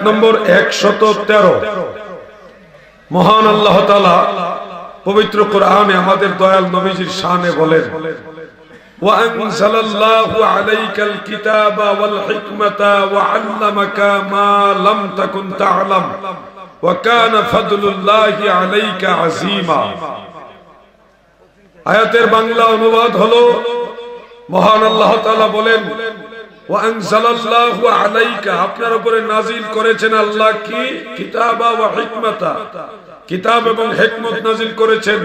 নম্বর 113। মহান আল্লাহ তাআলা পবিত্র কোরআনে আমাদের দয়াল নবীজির শানে বলেন, ওয়া আনজালাল্লাহু আলাইকাল কিতাবা ওয়াল হিকমাতা ওয়া আল্লামাকা মা লাম তাকুন তা'লাম ওয়া কানা ফাদলুল্লাহি আলাইকা আযীমা। আয়াতের বাংলা অনুবাদ হলো, মহান আল্লাহ তাআলা বলেন, ওয়া আনজালাল্লাহু আলাইকা, আপনার উপরে নাজিল করেছেন আল্লাহ কি? কিতাবা ওয়া হিকমাতা, কিতাব এবং হিকমত নাজিল করেছেন।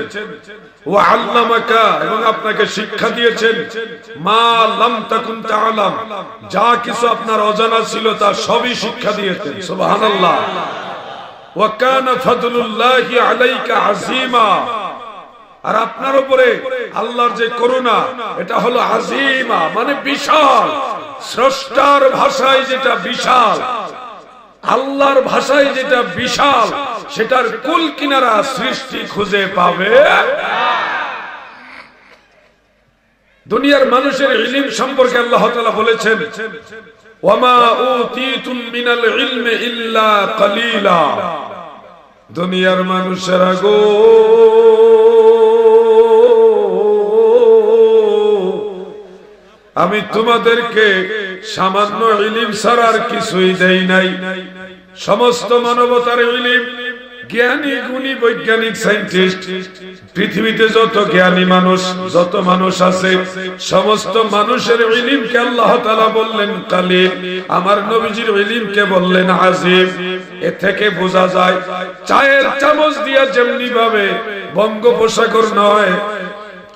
ওয়া আল্লামাকা, এবং আপনাকে শিক্ষা দিয়েছেন। মা লাম তাকুন তা'লাম, যা কিছু আপনার অজানা ছিল তা সবই শিক্ষা দিয়েছেন। সুবহানাল্লাহ। ওয়া কানা ফাদলুল্লাহি আলাইকা আযীমা, আর আপনার উপরে আল্লাহর যে করুণা এটা হলো আযীমা, মানে বিশাল। স্রষ্টার ভাষায় যেটা বিশাল, আল্লাহর ভাষায় যেটা বিশাল, সেটার কুল কিনারা সৃষ্টি খুঁজে পাবে। দুনিয়ার মানুষের ইলম সম্পর্কে আল্লাহ তাআলা বলেছেন, ওয়ামা উতীতুম মিনাল ইলমি ইল্লা কালিলা। দুনিয়ার মানুষেরা গো, আমি তোমাদেরকে সামান্য ইলম ছাড়া আর কিছুই দেই নাই। সমস্ত মানবতার ইলম, জ্ঞানী গুণী বৈজ্ঞানিক সায়েন্টিস্ট, পৃথিবীতে যত জ্ঞানী মানুষ, যত মানুষ আছে, সমস্ত মানুষের ইলমকে আল্লাহ তাআলা বললেন কালিল, আমার নবীজির ইলমকে বললেন আযীম। এ থেকে বোঝা যায় চায়ের চামচ দিয়া যেমনি ভাবে বঙ্গোপসাগর নয়,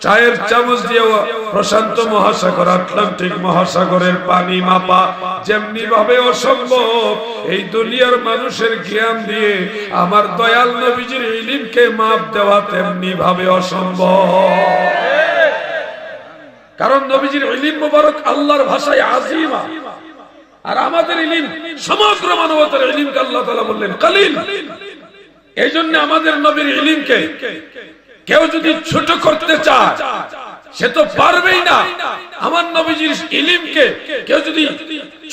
চায়ের চামচ দিয়ে প্রশান্ত মহাসাগর, আটলান্টিক মহাসাগরের পানি মাপা যেমনি ভাবে অসম্ভব, এই দুনিয়ার মানুষের জ্ঞান দিয়ে আমার দয়াল নবীজির ইলমকে মাপ দেওয়া তেমনি ভাবে অসম্ভব। কারণ নবীজির ইলম মুবারক আল্লাহর ভাষায় আযীমা, আর আমাদের ইলম সমগ্র মানবতার ইলমকে আল্লাহ তাআলা বললেন কালিল। এই জন্য আমাদের নবীর ইলমকে কেউ যদি ছোট করতে চায় সে তো পারবেই না। আমার নবীজির ইলমকে কেউ যদি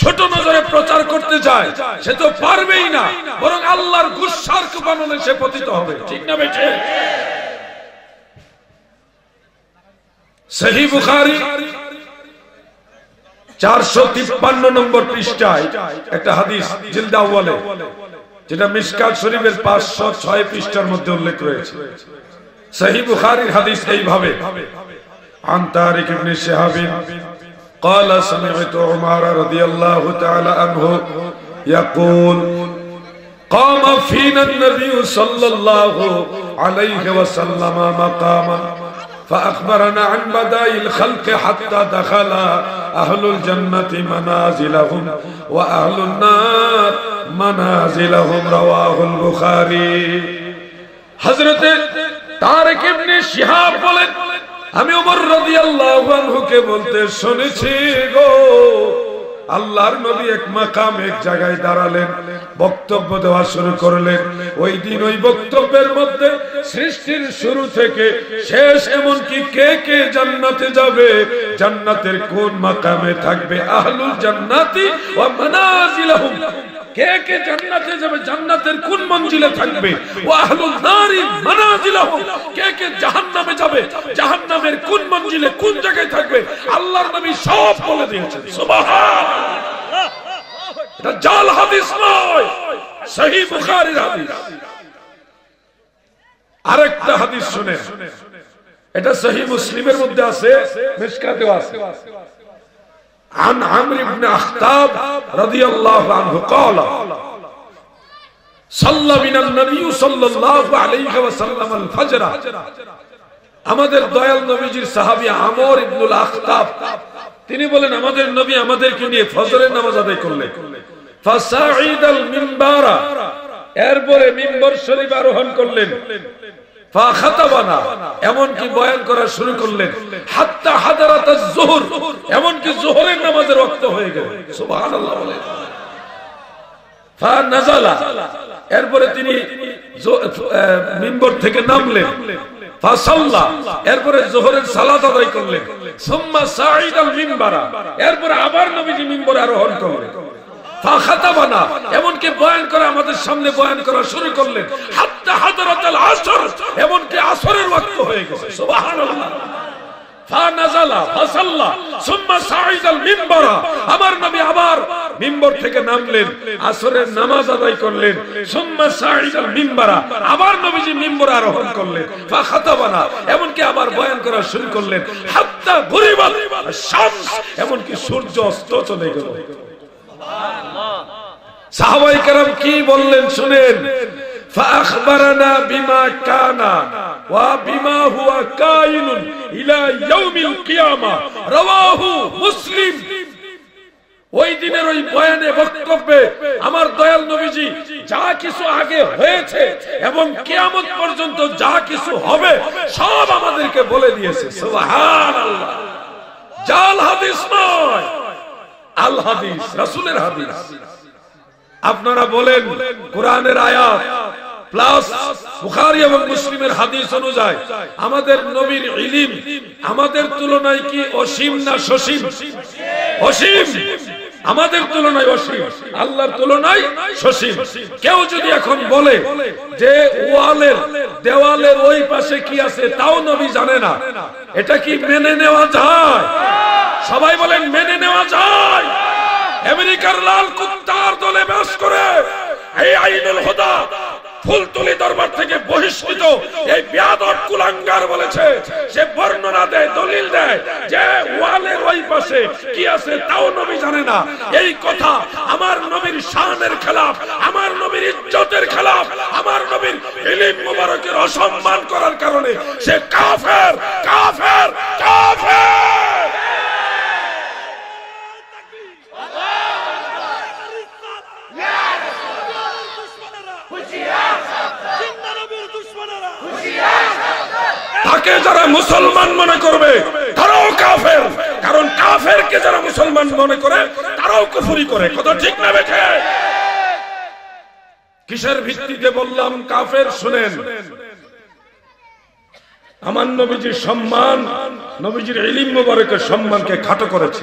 ছোট নজরে প্রচার করতে চায় সে তো পারবেই না, বরং আল্লাহর গুসার কুপানলে সে পতিত হবে। ঠিক না বেঠে? সহিহ বুখারী 453 নম্বর পৃষ্ঠায় একটা হাদিস জিলদ আউয়ালে, যেটা মিশকাত শরীফের 506 পৃষ্ঠার মধ্যে উল্লেখ রয়েছে। সহিহ বুখারীর হাদিস এইভাবে, আন তারিক ইবনে শিহাব قال سمعت عمر رضي الله تعالى عنه يقول قام فينا النبي صلى الله عليه وسلم مقاما فأخبرنا عن بداء الخلق حتى دخل أهل الجنة منازلهم وأهل النار منازلهم رواه البخاري। حضرت তারিক ইবনে শিহাব বলেন, আমি ওমর রাদিয়াল্লাহু আনহু কে বলতে শুনেছি গো, আল্লাহর নবী এক মাকাম, এক জায়গায় দাঁড়ালেন, বক্তব্য দেওয়া শুরু করলেন। ওই দিন ওই বক্তব্যের মধ্যে সৃষ্টির শুরু থেকে শেষ, এমনকি কে কে জান্নাতে যাবে, জান্নাতের কোন মাকামে থাকবে, আহলুল জান্নাতি ওয়া মানাজিলহুম, কে কে জান্নাতে যাবে, জান্নাতের কোন মঞ্জিলে থাকবে, ওয়া আহলুন নারি মানাজিলহুম, কে কে জাহান্নামে যাবে, জাহান্নামের কোন মঞ্জিলে কোন জায়গায় থাকবে, আল্লাহর নবী সব বলে দিয়েছেন। সুবহানাল্লাহ। এটা জাল হাদিস নয়, সহিহ বুখারীর হাদিস। আরেকটা হাদিস শুনেন, এটা সহিহ মুসলিমের মধ্যে আছে, মিশকাতেও আছে। عن عمرو بن أخطاب رضي الله عنه قال صلى بنا النبي صلى الله عليه وسلم الفجر। আমাদের দয়াল নবীজির সাহাবী আমর ইবনুল আখতাব তিনি বলেন, আমাদের নবী আমাদেরকে নিয়ে ফজরের নামাজ আদায় করলেন। ফাসাইদাল মিনবারা, এরপরে মিম্বর শরীফ আরোহণ করলেন। ফাখাতাবানা, এমনকি বয়ান করা শুরু করলেন। হাত্তা হাদারাতাজ যুহর, এমনকি যোহরের নামাজের ওয়াক্ত হয়ে গেল। সুবহানাল্লাহ বলেন। ফানাজালা, এরপরে তিনি মিম্বর থেকে নামলেন। ফাসাল্লা, এরপরে যোহরের সালাত আদায় করলেন। সুম্মা সাইদাল মিনবারা, এরপরে আবার নবীজি মিম্বরে আরোহণ করলেন। ফাখাতাবানা, এমনকি বয়ান করা আমাদের সামনে বয়ান করা শুরু করলেন, হাত্তা হাদরাতুল আসর, এমনকি আসরের ওয়াক্ত হয়ে গেছে। সুবহানাল্লাহ। ফানাজালা ফাসাল্লা সুম্মা সাইদাল মিম্বারা, আমার নবী আবার মিম্বর থেকে নামলেন, আসরের নামাজ আদায় করলেন। সুম্মা সাইদাল মিম্বারা, আবার নবীজি মিম্বরে আরোহণ করলেন। ফাখাতাবানা, এমনকি আবার বয়ান করা শুরু করলেন। হাত্তা গুরিবাত শামস, এমনকি সূর্য অস্ত চলে গেল। সাহাবায়ে কেরাম কি বললেন শুনেন। فأخبرنا بما كان وبما هو كائن إلى يوم القيامة رواه مسلم। ওই দিনের ওই বয়ানে বক্তব্যে আমার দয়াল নবীজি যা কিছু আগে হয়েছে এবং কিয়ামত পর্যন্ত যা কিছু হবে সব আমাদেরকে বলে দিয়েছে। সুবহানাল্লাহ। জাল হাদিস নয়, আল হাদিস, রাসূলের হাদিস। আপনারা বলেন কোরআনের আয়াত প্লাস বুখারী এবং মুসলিমের হাদিস অনুযায়ী আমাদের নবীর ইলম আমাদের তুলনায় কি অসীম না সসীম? অসীম। আমাদের তুলনায় অসীম, আল্লাহর তুলনায় সসীম। কেউ যদি এখন বলে যে ওয়ালের দেওয়ালের ওই পাশে কি আছে তাও নবী জানে না, এটা কি মেনে নেওয়া যায়? সবাই বলেন মেনে নেওয়া যায়? আমেরিকার লাল কুত্তার দলে বাস করে এই আইনুল হুদা ফুলতলি দরবার থেকে বহিষ্কৃত এই বেয়াদব কুলাঙ্গার বলেছে, সে বর্ণনা দেয়, দলিল দেয় যে ওয়ালের ওই পাশে কি আছে তাও নবী জানে না। এই কথা আমার নবীর শানের খেলাফ, আমার নবীর ইজ্জতের খেলাফ, আমার নবীর ইলম মুবারকের অসম্মান করার কারণে সে কাফের, কাফের, কাফের। তাকে যারা মুসলমান মনে করবে তারাও কাফের, কারণ কাফেরকে যারা মুসলমান মনে করে তারাও কুফরি করে। কথা ঠিক না বেঠে? কিসের ভিত্তিতে বললাম কাফের? শুনেন, আমার নবীজির সম্মান, নবীজির ইলম মুবারকের সম্মানকে খাটো করেছে।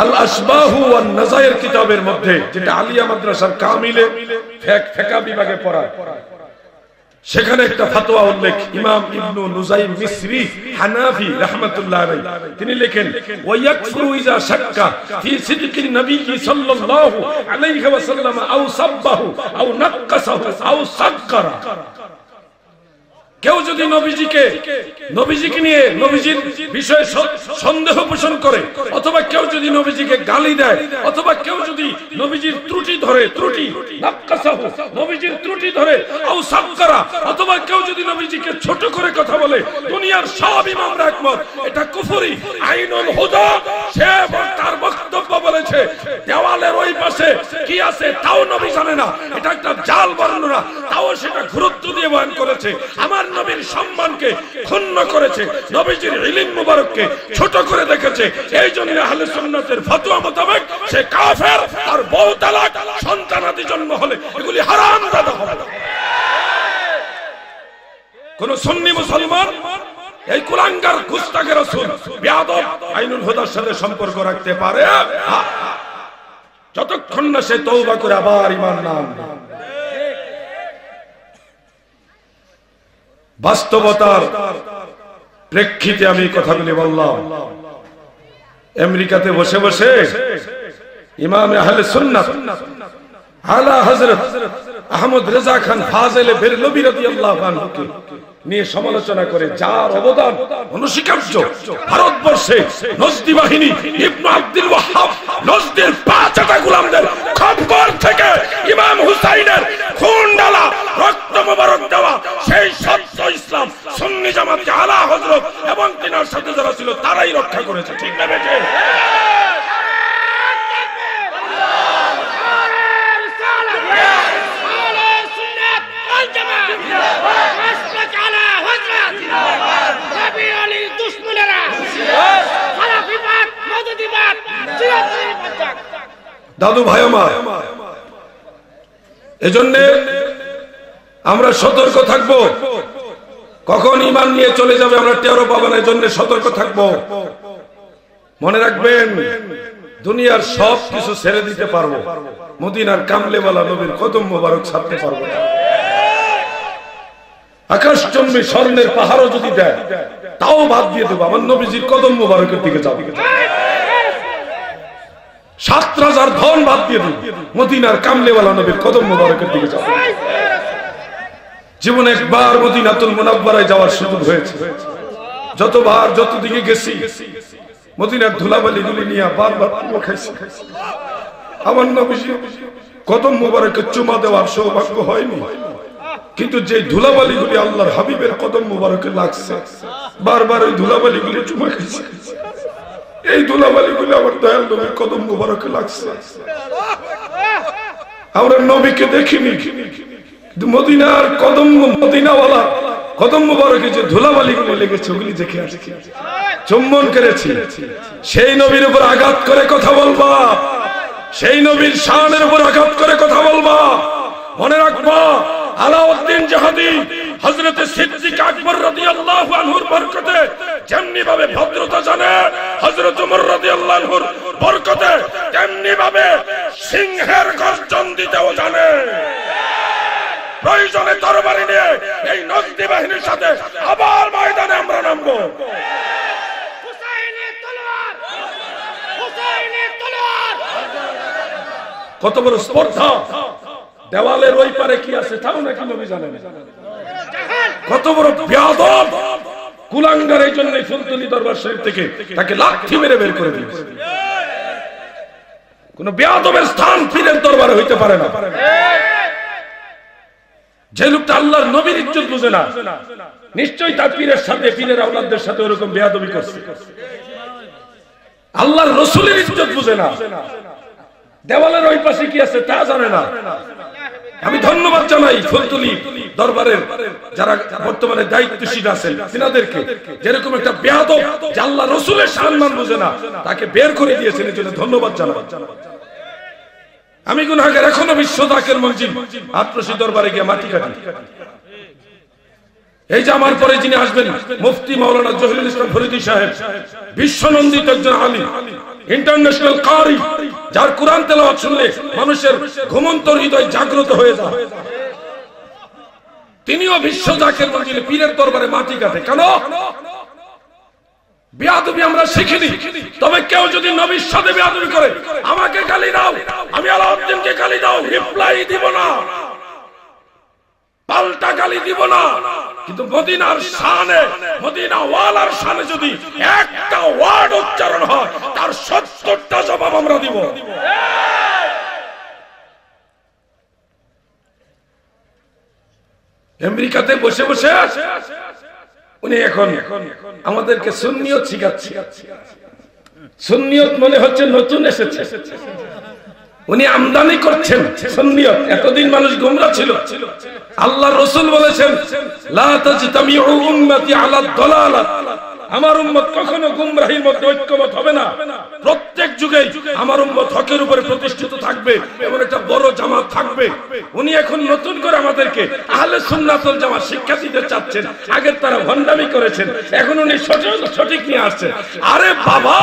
আল আসবাহু ওয়ান নাজায়ের কিতাবের মধ্যে, যেটা আলিয়া মাদ্রাসার কামিলে ফিকহ বিভাগে পড়ায়, সেখানে একটা ফতোয়া উল্লেখ। ইমাম ইবনু নুজাইম মিসরি হানাফি রাহমাতুল্লাহ আলাইহি তিনি লেখেন, ওয়া ইয়াকফুরু ইযা শাক্কা ফি সিদকিন নবী সাল্লাল্লাহু আলাইহি ওয়াসাল্লাম আও সাব্বাহু আও নাক্কাসাহু আও সাক্কারা। কেউ যদি নবীজিকে নিয়ে নবীজির বিষয়ে সন্দেহ পোষণ করে, অথবা কেউ যদি নবীজিকে গালি দেয়, অথবা কেউ যদি নবীজির ত্রুটি ধরে, ত্রুটি নাক্কাসাহু, নবীজির ত্রুটি ধরে, আও সাক্কারা, অথবা কেউ যদি নবীজিকে ছোট করে কথা বলে, দুনিয়ার সব ইমামরা একমত এটা কুফরি। আইনুল হুদা সে তার বক্তব্য বলেছে দেওয়ালের ওই পাশে কি আছে তাও নবী জানে না, এটা একটা জাল বর্ণনা, তাও সেটা গুরুত্ব দিয়ে বয়ান করেছে। আমার নবীর সম্মানকে ক্ষুণ্ণ করেছে, নবীজির ইলম মুবারককে ছোট করে দেখেছে। এই জন্য আহলে সুন্নাতের ফতোয়া মোতাবেক সে কাফের, আর বহু তালাক সন্তানাদি জন্ম হলে এগুলি হারামজাদা হবে। কোন সুন্নি মুসলমান এই কুলাঙ্গার গুস্তাখের রাসূল বেয়াদব আইনুল হুদার সাথে সম্পর্ক রাখতে পারে যতক্ষণ না সে তওবা করে আবার ঈমান না আনবে। বাস্তবতার প্রেক্ষিতে আমি কথাগুলি বললাম। আমেরিকাতে বসে বসে ইমাম আহলে সুন্নাত আলা হযরত আহমদ রেজা খান ফাজেলে বেরলভী রাদিয়াল্লাহু আনহুকে নিয়ে সমালোচনা করে, যার অবদান অনস্বীকার্য। ভারতবর্ষে নজদি বাহিনী ইবনে আব্দুল ওয়াহ্হাব নজদির 5টা গোলামদের খপ্পর থেকে ইমাম হুসাইনের খুন ডালা, রক্ত মোবারক দেওয়া সেই সত্য ইসলাম সুন্নি জামাতকে আলা হযরত এবং তিনার সাথে যারা ছিল তারাই রক্ষা করেছে। ঠিক না বেঠে? দাদু ভাই আমার, এজন্য আমরা সতর্ক থাকবো। কখন ঈমান নিয়ে চলে যাবে আমরা টেরও পাবো না, এজন্য সতর্ক থাকবো। মনে রাখবেন দুনিয়ার সব কিছু ছেড়ে দিতে পারবো, মদিনার কামলেওয়ালা নবীর কদম মোবারক ছাড়তে পারবো না। আকাশচুম্বী স্বর্ণের পাহাড়ও যদি দেয় তাও বাদ দিয়ে দেবো, আমার নবীজির কদম মোবারকের দিকে যাবো। 7 রাজার ধন বাদ দিয়ে দেবো, মদিনার কামলেওয়ালা নবীর কদম মোবারকের দিকে যাবো। জীবনে একবার মদিনাতুল মুনাওয়ারায় যাওয়ার সুযোগ হয়েছে, যতবার যতদিকে গেছি মদিনার ধুলাবালি গুলি নিয়ে বারবার খাইছি। আমার নবীজি কদম মোবারকের চুমা দেওয়ার সৌভাগ্য হয়নি, কিন্তু যে ধুলাবালি গুলি আল্লাহর হাবিবের কদম মোবারকে লাগছে, বারবার ওই ধুলাবালি গুলি চুমা খাইছি। এই ধুলাবালি গুলি আমার দয়াল নবীর কদম মোবারকে লাগছে। আমরা নবীকে দেখিনি, কিন্তু মদিনার কদম, মদিনাওয়ালা কদম মোবারকে যে ধুলাবালি গুলি লেগেছে ওগুলি দেখে আসছি, চুম্বন করেছি। সেই নবীর উপর আঘাত করে কথা বলবা, সেই নবীর শানের উপর আঘাত করে কথা বলবা। মনে রাখবা, আলাউদ্দিন জাহাদি হযরত সিদ্দিক আকবর রাদিয়াল্লাহু আনহুর বরকতে যেমনি ভাবে ভদ্রতা জানে, হযরত ওমর রাদিয়াল্লাহু আনহুর বরকতে তেমনি ভাবে সিংহের গর্জন দিতেও জানে। প্রয়োজনে তরবারি নিয়ে এই নজদি বাহিনীর সাথে আবার ময়দানে আমরা নামবো। কত বড় স্পর্ধা! দেওয়ালের ওই পারে কি আছে তাও নাকি নবী জানেন। কত বড় বেয়াদব কুলাঙ্গার! এই জন্য ফুলতলি দরবার শরীফ থেকে তাকে লাঠি মেরে বের করে দিয়েছে। কোন বেয়াদবের স্থান পীরের দরবারে হইতে পারে না। যে লোকটা আল্লাহর নবীর ইজ্জত বুঝে না, নিশ্চয়ই তার পীরের সাথে, পীরের আওলাদদের সাথে ওরকম বেয়াদবি করছে। আল্লাহর রাসূলের ইজ্জত বুঝে না, দেওয়ালের ওই পাশে কি আছে তা জানে না। আমি ধন্যবাদ জানাই ফুলতলি দরবারের যারা বর্তমানে দায়িত্বশীল আছেন তিনাদেরকে, যেরকম একটা বেয়াদব যে আল্লাহর রাসূলের সম্মান বুঝে না তাকে বের করে দিয়েছেন, এর জন্য ধন্যবাদ জানাই। আমি গুনাহগার, এখনো বিশ্ব জাকের মসজিদ আত্মসী দরবারে গিয়ে মাটি কাটি। এই যে আমার পরে যিনি আসবেন, মুফতি মাওলানা জহিরুল ইসলাম ফরিদী সাহেব, বিশ্বনন্দিত একজন আলিম, ইন্টারন্যাশনাল কারি, যার কোরআন তেলাওয়াত শুনলে মানুষের ঘুমন্ত হৃদয় জাগ্রত হয়ে যায়। তিনিও বিশ্ব জাকের মসজিদে পীরের দরবারে মাটি কাটে। কেন? বেয়াদবি আমরা শিখিনি। তবে কেউ যদি নবীর সাথে বেয়াদবি করে, আমাকে গালি দাও, আমি আলাউদ্দিনকে গালি দাও, রিপ্লাই দিব না, পাল্টা গালি দিব না। কিন্তু মদিনার শানে, মদিনা ওয়ালার শানে যদি একটা ওয়ার্ড উচ্চারণ হয়, তার 70টা জবাব আমরা দিব। আমেরিকাতে বসে বসে উনি এখন আমাদেরকে সুন্নিয়ত শিখাচ্ছে। সুন্নিয়ত মনে হচ্ছে নতুন এসেছে, উনি আমদানি করছেন সুন্নিয়ত। এতদিন মানুষ গোমরা ছিল। আল্লাহ রাসূল বলেছেন, লা তাজতামিউ উম্মতি আলা দালালাত, আমার উম্মত কখনো গুমরাহির মধ্যে ঐক্যমত হবে না। প্রত্যেক যুগে আমার উম্মত হকের উপরে প্রতিষ্ঠিত থাকবে, এমন একটা বড় জামাত থাকবে। উনি এখন নতুন করে আমাদেরকে আহলে সুন্নাত ওয়াল জামাত শিক্ষা দিতে চাচ্ছেন। আগের তারা ভণ্ডামি করেছেন, এখন উনি সঠিক নিয়ে আসছেন। আরে বাবা,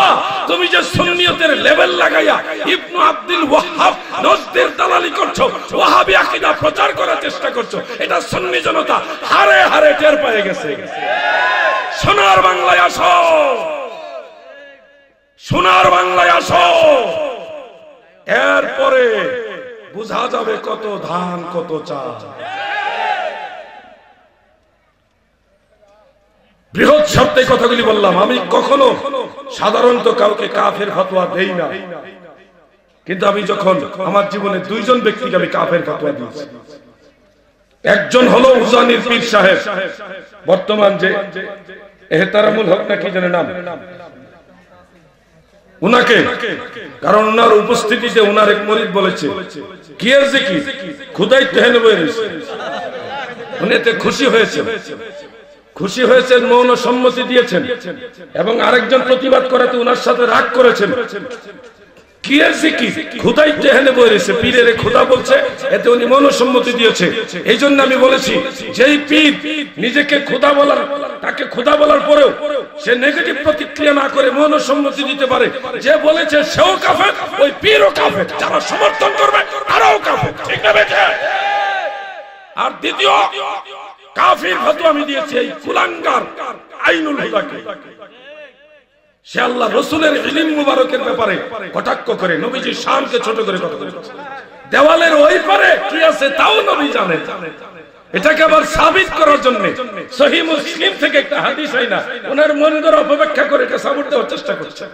তুমি যে সুন্নিয়তের লেভেল লাগাইয়া ইবনে আব্দুল ওয়াহ্হাব নজদের দালালি করছো, ওয়াহাবি আকীদা প্রচার করার চেষ্টা করছো, এটা সুন্নি জনতা হারে হারে টের পেয়ে গেছে। সোনার বাংলায় আসো, সোনার বাংলায় আসো, এরপরে বুঝা যাবে কত ধান কত চাল। বৃহৎ শব্দে কথাগুলি বললাম। আমি কখনো সাধারণত কাউকে কাফের ফতোয়া দেই না, কিন্তু আমি যখন আমার জীবনে 2 জন ব্যক্তিকে আমি কাফের ফতোয়া দিয়েছি। একজন হলো উজানির পীর সাহেব, বর্তমান যে এহতারামুল হক না কি জানে নাম, উনাকে, কারণ ওনার উপস্থিতিতে ওনার এক মুরিদ বলেছে কি আর যে কি খুদাই তেহনে বই রয়েছে। উনি এতে খুশি হয়েছেন, মৌন সম্মতি দিয়েছেন, এবং আরেকজন প্রতিবাদ করাতে ওনার সাথে রাগ করেছেন। কি আর যে কি খুদাই তেহনে বই রয়েছে, পীরের খোদা বলছে, এতে উনি মনসম্মতি দিয়েছে। এই জন্য আমি বলেছি, যেই পীর নিজেকে খোদা বলার, তাকে খোদা বলার পরেও সে নেগেটিভ প্রতিক্রিয়া না করে মনসম্মতি দিতে পারে, যে বলেছে সেও কাফের, ওই পীরও কাফের, যারা সমর্থন করবে তারাও কাফের। ঠিক না বেঠে? আর দ্বিতীয় কাফির ফতোয়া আমি দিয়েছি এই কুলাঙ্গার আইনুল হুদাকে। সে আল্লাহ রাসূলের ইলম মুবারকের ব্যাপারে কটাক্ষ করে নবীজির শানকে ছোট করে কথা বলেছে। দেওয়ালের ওই পারে কি আছে তাও নবী জানেন। এটাকে আবার সাবিত করার জন্য সহিহ মুসলিম থেকে একটা হাদিস হয় না, ওনার মন গড়া অপব্যাখ্যা করে এটা সাবিত দেওয়ার চেষ্টা করছে।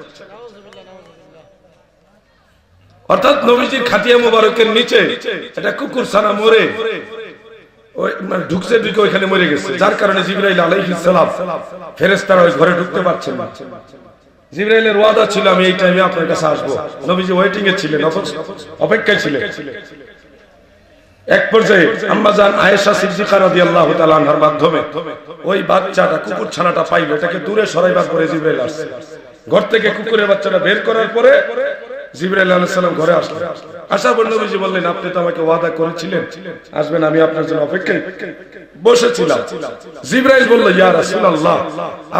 অর্থাৎ নবীজির খাটিয়া মুবারকের নিচে একটা কুকুর ছানা মরে ওই ঢুকছে, ঢুকে ওইখানে মরে গেছে, যার কারণে জিবরাইল আলাইহিস সালাম ফেরেশতারা ওই ঘরে ঢুকতে পারছেন না। জিবরাইলের ওয়াদা ছিল আমি এই টাইমে আপনার কাছে আসবো, নবীজি ওয়েটিং এ ছিলেন, অপেক্ষায় ছিলেন। এক পর্যায়ে আম্মা জান আয়েশা সিদ্দিকা রাদিয়াল্লাহু তাআলা আনহার মাধ্যমে ওই বাচ্চাটা কুকুর ছানাটা পাইল, এটাকে দূরে সরাইবার পরে জিবরাইল আসছে। ঘর থেকে কুকুরের বাচ্চাটা বের করার পরে জিবরাইল আলাইহিস সালাম ঘরে আসলেন। আসার পর নবীজি বললেন আপনি তো আমাকে ওয়াদা করেছিলেন আসবেন, আমি আপনার জন্য অপেক্ষায় বসেছিলাম। জিবরাইল বলল ইয়া রাসূলুল্লাহ,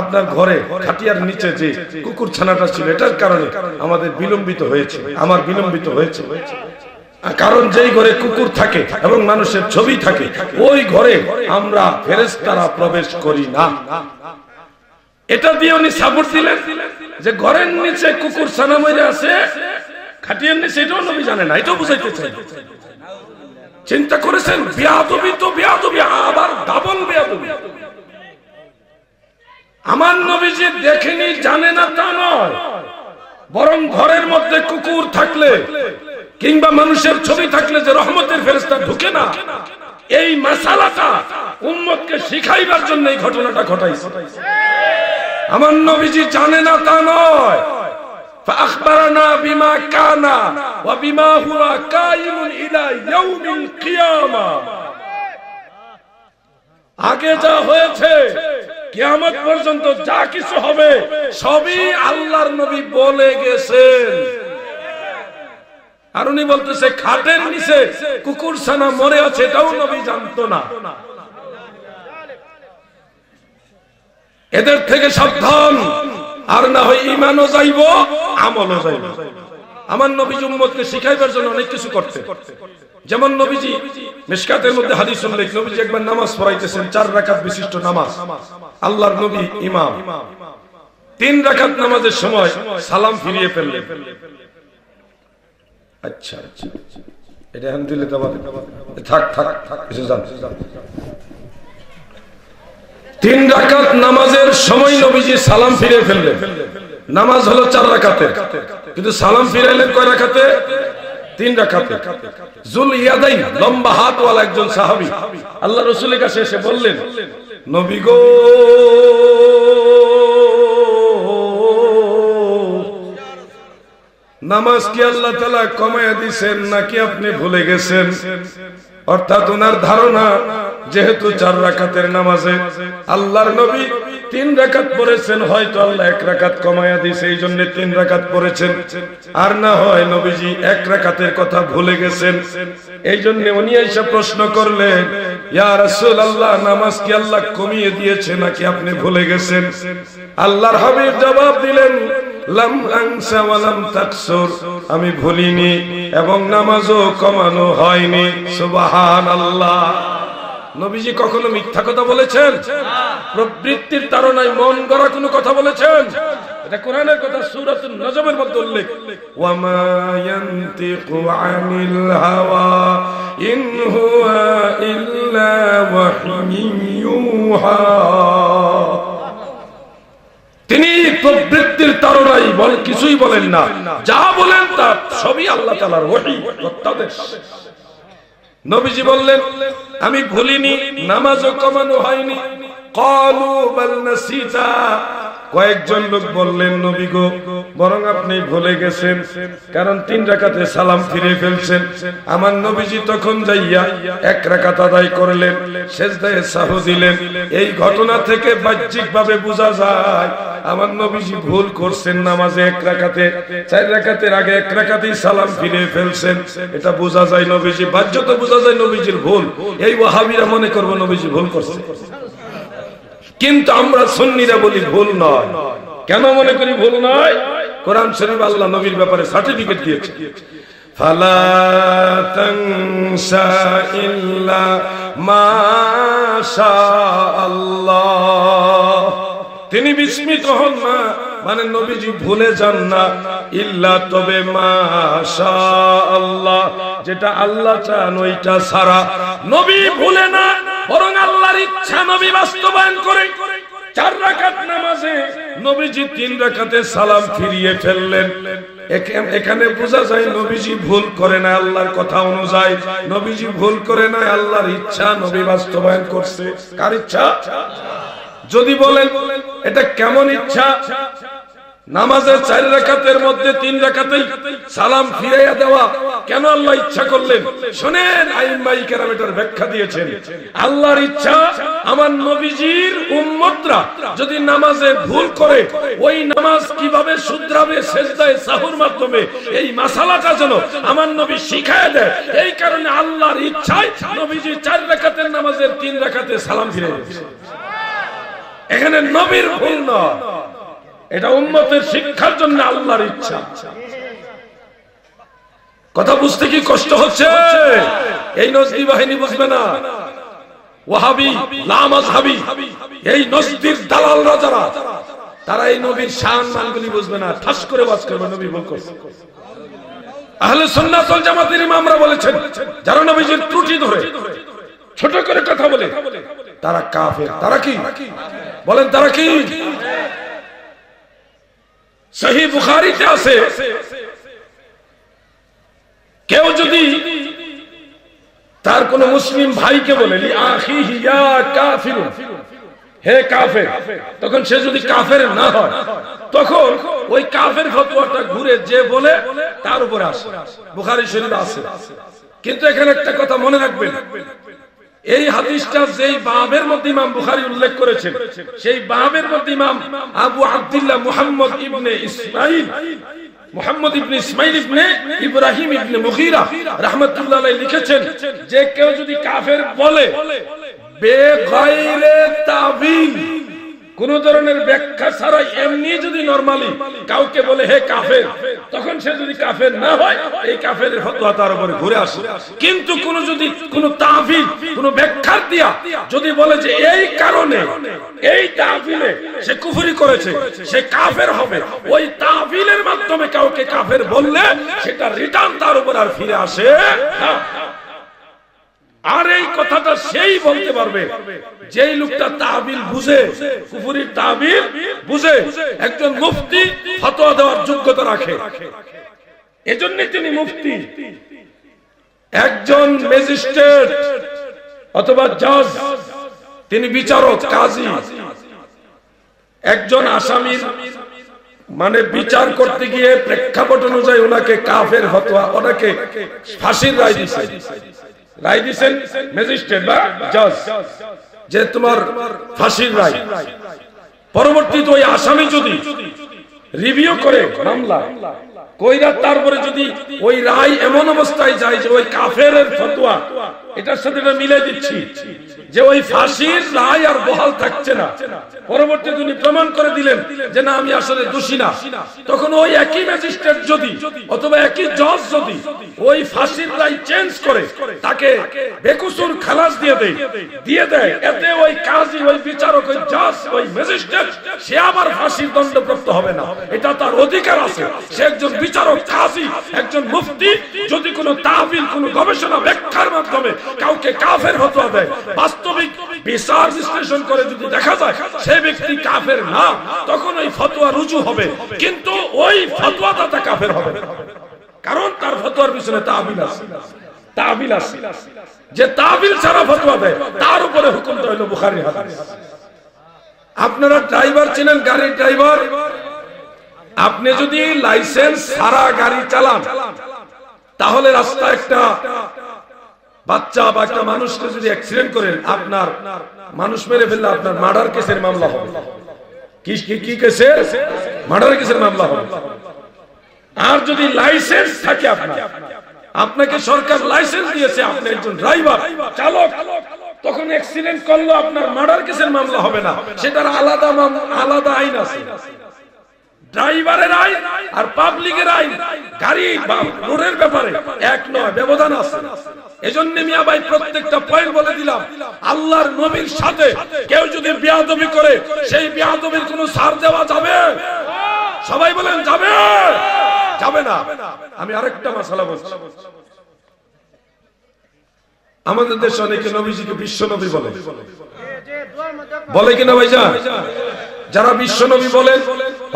আপনার ঘরে খাটিয়ার নিচে যে কুকুর ছানাটা ছিল এটার কারণে আমাদের বিলম্বিত হয়েছে, আমার বিলম্বিত হয়েছে। কারণ যেই ঘরে কুকুর থাকে এবং মানুষের ছবি থাকে ওই ঘরে আমরা ফেরেশতারা প্রবেশ করি না। এটা দিয়ে উনি সাপোর্ট দিলেন যে ঘরের নিচে কুকুর ছানা মরে আছে, খাটিয়ার নিচে, এটাও নবী জানে না, এটাও বুঝাইতে চাই। চিন্তা করেছেন বেয়াদবি তো বেয়াদবি, আবার ডাবল বেয়াদবি। আমার নবীজি দেখেনি জানে না তা নয়, বরং ঘরের মধ্যে কুকুর থাকলে কিংবা মানুষের ছবি থাকলে যে রহমতের ফেরেশতা ঢুকে না, এই মাসালাটা উম্মতকে শিখাইবার জন্য এই ঘটনাটা ঘটাইছে। আমার নবীজি জানে না তা নয়, فأخبرنا بما كان وبما هو قائم إلى يوم القيامة। আগে যা হয়েছে কিয়ামত পর্যন্ত যা কিছু হবে সবই আল্লাহর নবী বলে গেছেন। আর উনি বলতেছে খাটের নিচে কুকুর ছানা মরে আছে, এটাও নবী জানতো না। এদের থেকে সাবধান, আর না হয় ঈমানও যাইব আমলও যাইব। আমার নবীজি উম্মতকে শিখাইবার জন্য অনেক কিছু করতে, যেমন নবীজি মিশকাতের মধ্যে হাদিস উল্লেখ, নবীজি একবার নামাজ পড়াইতেছেন, 4 রাকাত বিশিষ্ট নামাজ, আল্লাহর নবী ইমাম। 3 রাকাত নামাজের সময় সালাম ফিরিয়ে ফেললেন। আচ্ছা আচ্ছা এটা এখন দিলে তো থাক থাক কিছু জান। 3 রাকাত নামাজের সময় নবীজি সালাম ফিরে ফেললেন। নামাজ হলো 4 রাকাতে, কিন্তু সালাম ফিরাইলেন কয় রাকাতে? 3 রাকাতে। যুল ইয়াদাইন, লম্বা হাতওয়ালা একজন সাহাবী আল্লাহ রাসূলের কাছে এসে বললেন, নবী গো, নামাজ কি আল্লাহ তাআলা কমায়া দিবেন নাকি আপনি ভুলে গেছেন? অর্থাৎ ওনার ধারণা যেহেতু 4 রাকাতের নামাজে আল্লাহর নবী 3 রাকাত পড়েছেন, হয়তো আল্লাহ 1 রাকাত কমায়া দিয়েছে, এই জন্য 3 রাকাত পড়েছেন। আর না হয় নবীজি 1 রাকাতের কথা ভুলে গেছেন। এই জন্য উনি এসে প্রশ্ন করলেন, ইয়া রাসূলুল্লাহ, নামাজ কি আল্লাহ কমিয়ে দিয়েছে নাকি আপনি ভুলে গেছেন? আল্লাহর হাবিব জবাব দিলেন, লাম আনসা ওয়া লাম তাকসুর, আমি ভুলিনি এবং নামাজও কমানো হয়নি। সুবহানাল্লাহ। নবীজি কখনো মিথ্যা কথা বলেছেন? প্রবৃত্তির তাড়নায় মন গড়া কোনো কথা বলেছেন? এটা কোরআনের কথা, সূরাতুন নজমের মধ্যে উল্লেখ, ওয়া মা ইয়ানতিকু আনিল হাওয়া ইন হুয়া ইল্লা ওয়াহয়ুন ইউহা। তিনি প্রবৃত্তির তাড়নায় কিছুই বলেন না, যা বলেন তা সবই আল্লাহ তাআলার ওহী প্রত্যাদেশ। নবীজি বললেন, আমি ভুলিনি, নামাজও কমানো হয়নি। ক্বালু বাল নাসিতা, কয়েকজন লোক বললেন, নবী গো, বরং আপনি ভুলে গেছেন, কারণ 3 রাকাতে সালাম ফিরে ফেলছেন। আমার নবীজি তখন যাইয়া 1 রাকাত আদায় করলেন, সিজদায়ে সাহু দিলেন। এই ঘটনা থেকে বাহ্যিকভাবে বোঝা যায় আমার নবীজি ভুল করছেন, নামাজে 1 রাকাতে 4 রাকাতের আগে 1 রাকাতেই সালাম ফিরে ফেলছেন। এটা বোঝা যায় নবীজি, বাহ্যত বোঝা যায় নবীজির ভুল। এই ওয়াহাবীরা মনে করবে নবীজি ভুল করছে। কিন্তু আমরা সুন্নিরা বলি ভুল নয়। কেন মনে করি ভুল নয়? কোরআন শরীফ আল্লাহ নবীর ব্যাপারে সার্টিফিকেট দিয়েছে, ফালা তানসা ইল্লা মা শাআল্লাহ। তিনি বিস্মিত হন না, মানে নবীজি ভুলে যান না, ইল্লা তবে মা শাআল্লাহ, যেটা আল্লাহ চান ওইটা ছাড়া নবী ভুলে না, বরং আল্লাহর ইচ্ছা নবী বাস্তবায়ন করে। 4 রাকাত নামাজে নবীজি 3 রাকাতে সালাম ফিরিয়ে ফেললেন। এখানে বোঝা যায় নবীজি ভুল করে না, আল্লাহর কথা অনুযায়ী নবীজি ভুল করে না, আল্লাহর ইচ্ছা নবী বাস্তবায়ন করছে। কার ইচ্ছা? যদি বলেন এটা কেমন ইচ্ছা, নামাজের 4 রাকাতের মধ্যে 3 রাকাতেই সালাম ফিরাইয়া দেওয়া কেন আল্লাহ ইচ্ছা করলেন? শুনেন, আইম্মায়ে কেরাম এটার ব্যাখ্যা দিয়েছেন। আল্লাহর ইচ্ছা আমার নবীজির উম্মতরা যদি নামাজে ভুল করে ওই নামাজ কিভাবে শুধরাবে সিজদায়ে সাহুর মাধ্যমে, এই মাসালাটা যেন আমার নবী শিখায় দেয়। এই কারণে আল্লাহর ইচ্ছায় নবীজি 4 রাকাতের নামাজের 3 রাকাতে সালাম ফিরিয়ে দিয়েছেন। এখানে নবীর ভুল নয়, এটা উম্মতের শিক্ষার জন্য আল্লাহর ইচ্ছা। কথা বুঝতে কি কষ্ট হচ্ছে? এই নজদি বাহিনী বুঝবে না, ওয়াহাবি লামাযহাবি এই নজদির দালালরা যারা, তারা এই নবীর শান মানগুলি বুঝবে না, ঠাস করে বাস করবে নবী ভুল করছে। আহলে সুন্নাত ওয়াল জামাতের ইমামরা বলেছেন, যারা নবীজির ত্রুটি ধরে ছোট করে কথা বলে তারা কাফের। তারা কি বলেন? তারা কি? সহিহ বুখারীতে আছে, কেউ যদি তার কোন মুসলিম ভাইকে বলে লি আখিহি ইয়া কাফির, হে কাফের, তখন সে যদি কাফের না হয় তখন ওই কাফের ফতোয়াটা ঘুরে যে বলে তার উপরে আসে। বুখারী শরীফে আছে। কিন্তু এখানে একটা কথা মনে রাখবেন, এই হাদিসটা যেই বাবের মধ্যে ইমাম বুখারী উল্লেখ করেছেন, সেই বাবের মধ্যে ইমাম আবু আব্দুল্লাহ মুহাম্মদ ইবনে ইসমাঈল ইবনে ইব্রাহিম ইবনে মুগীরা রাহমাতুল্লাহ আলাইহি লিখেছেন যে কেউ যদি কাফের বলে বেগাইরে তাবিল, কোন ধরনের ব্যাখ্যা ছাড়া এমনি যদি নরমালি কাউকে বলে হে কাফের, তখন সে যদি কাফের না হয় এই কাফেরের ফতোয়া তার উপরে ঘুরে আসে। কিন্তু কোন যদি কোন তাবিল, কোন ব্যাখ্যা দিয়া যদি বলে যে এই কারণে এই তাবিলে সে কুফরি করেছে, সে কাফের হবে, ওই তাবিলের মাধ্যমে কাউকে কাফের বললে সেটা রিটার্ন তার উপর আর ফিরে আসে না। আর এই কথাটা সেই বলতে পারবে যেই লোকটা তাবিল বুঝে, কুফরির তাবিল বুঝে, একজন মুফতি ফতোয়া দেওয়ার যোগ্যতা রাখে, এজন্য তিনি মুফতি। একজন ম্যাজিস্ট্রেট অথবা জজ, তিনি বিচারক, কাজী, একজন আসামির মানে বিচার করতে গিয়ে প্রেক্ষাপট অনুযায়ী ওনাকে কাফের ফতোয়া, ওনাকে ফাঁসির রায় দিয়েছেন ম্যাজিস্ট্রেট বা জজ, যে তোমার ফাঁসির রায়। পরবর্তীতে ওই আসামি যদি রিভিউ করে মামলা কইরা তারপরে যদি ওই রায় এমন অবস্থায় যায় যে ওই কাফেরের ফতোয়া এটার সাথে এটা মিলে দিচ্ছি যে ওই ফাঁসির রায় আর বহাল থাকছে না, পরবর্তীতে উনি প্রমাণ করে দিলেন যে না আমি আসলে দোষী না, তখন ওই একই ম্যাজিস্ট্রেট যদি অথবা একই জজ যদি ওই ফাঁসির রায় চেঞ্জ করে তাকে বেকসুর খালাস দিয়ে দেয়, এতে ওই কাজী, ওই বিচারক, ওই জজ, ওই ম্যাজিস্ট্রেট সে আবার ফাঁসির দণ্ডপ্রাপ্ত হবে না, এটা তার অধিকার আছে। সে একজন বিচারক, কাজী, একজন মুফতি যদি কোনো তাবিল, কোনো গবেষণা ব্যাখ্যার মাধ্যমে কাউকে কাফের ফতোয়া দেয়, বাস্তবিক বিচার বিশ্লেষণ করে যদি দেখা যায় সে ব্যক্তি কাফের না, তখন ওই ফতোয়া রুজু হবে, কিন্তু ওই ফতোয়াদাতা কাফের হবে না, কারণ তার ফতোয়ার পিছনে তাবিল আছে। যে তাবিল ছাড়া ফতোয়া দেয় তার উপরে হুকুমটা হলো বুখারীর হাদিস। আপনারা ড্রাইভার চিনেন, গাড়ির ড্রাইভার, আপনি যদি লাইসেন্স ছাড়া গাড়ি চালান তাহলে রাস্তায় একটা বাচ্চা বা একটা মানুষকে যদি অ্যাক্সিডেন্ট করেন, আপনার মানুষ মেরে ফেললে আপনার মার্ডার কেসের মামলা হবে। কি কেসের? মার্ডার কেসের মামলা হবে। আর যদি লাইসেন্স থাকে আপনাকে সরকার লাইসেন্স দিয়েছে, আপনি একজন ড্রাইভার, চালক, তখন অ্যাক্সিডেন্ট করলো আপনার মার্ডার কেসের মামলা হবে না, সেটার আলাদা আইন আছে। ড্রাইভারের আইন আর পাবলিকের আইন গাড়ি বা রোডের ব্যাপারে এক নয়, ব্যবধান আছে। এজন্য মিয়া ভাই প্রত্যেকটা পয়েন্ট বলে দিলাম, আল্লাহর নবীর সাথে কেউ যদি বেয়াদবি করে সেই বেয়াদবির কোনো ছাড় দেওয়া যাবে? সবাই বলেন যাবে? যাবে না। আমি আরেকটা মাসালা বলছি, আমাদের দেশে অনেকে নবীজিকে বিশ্ব নবী বলে, বলে কিনা ভাইজান? যারা বিশ্ব নবী বলেন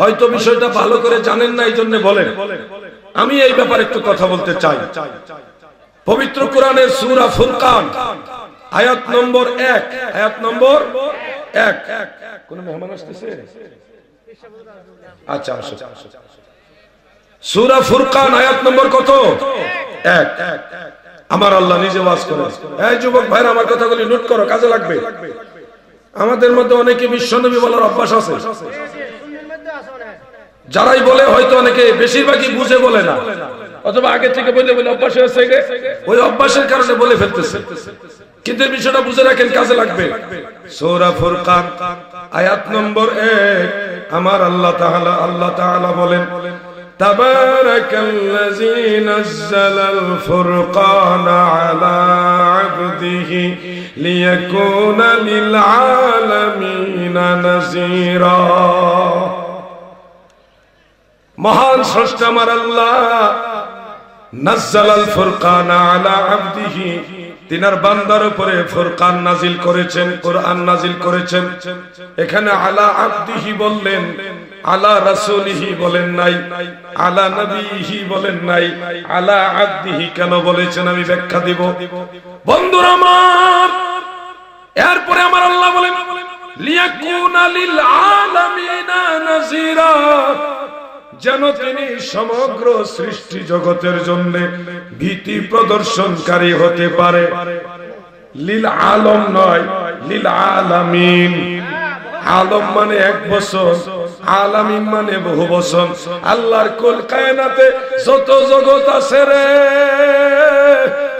হয়তো বিষয়টা ভালো করে জানেন না, এই জন্য বলেন। আমি এই ব্যাপারে একটু কথা বলতে চাই। পবিত্র কোরআনের সূরা ফুরকান আয়াত নম্বর 1, আয়াত নম্বর 1। কোন মেহমান আসতেছে? আচ্ছা আসো। সূরা ফুরকান আয়াত নম্বর কত? 1। আমার আল্লাহ নিজে ওয়াজ করেন। এই যুবক ভাইরা আমার কথাগুলি নোট করো, কাজে লাগবে। আমাদের মধ্যে অনেকে বিশ্বনবী বলার অভ্যাস আছে, যারাই বলে হয়তো অনেকে বেশিরভাগই বুঝে বলে না, অথবা আগে থেকে বলে বলে অভ্যাস হয়েছে, ওই অভ্যাসের কারণে বলে ফেলতেছে। কিন্তু এই বিষয়টা বুঝে রাখেন, কাজে লাগবে। সূরা ফুরকান আয়াত নম্বর 1 আমার আল্লাহ তাআলা বলেন, তাবারাকাল্লাযী নাযালাল ফুরকানা আলা আবদিহি লিয়াকুনা লিল আলামিনা নাযীরা। মহান স্রষ্টা আমার আল্লাহ নাযালাল ফুরকানা আলা আবদিহি, তিনার বান্দার উপরে ফুরকান নাজিল করেছেন, কোরআন নাজিল করেছেন। এখানে আলা আবদিহি বললেন, আলা রাসূলিহি বলেন নাই, আলা নবীহি বলেন নাই, আলা আবদিহি কেন বলেছেন আমি ব্যাখ্যা দিব বন্ধুরা আমার। এরপরে আমার আল্লাহ বলেন, লিয়াকুনা লিল আলামিনা নাযীরা, যেন তিনি সমগ্র সৃষ্টি জগতের জন্য ভীতি প্রদর্শনকারী হতে পারে। লিল আলম নয়, লিল আলামিন। আলম মানে এক বছর, আলামিন মানে বহু বছর। আল্লাহর কুল কায়নাতে যত জগৎ আছে রে,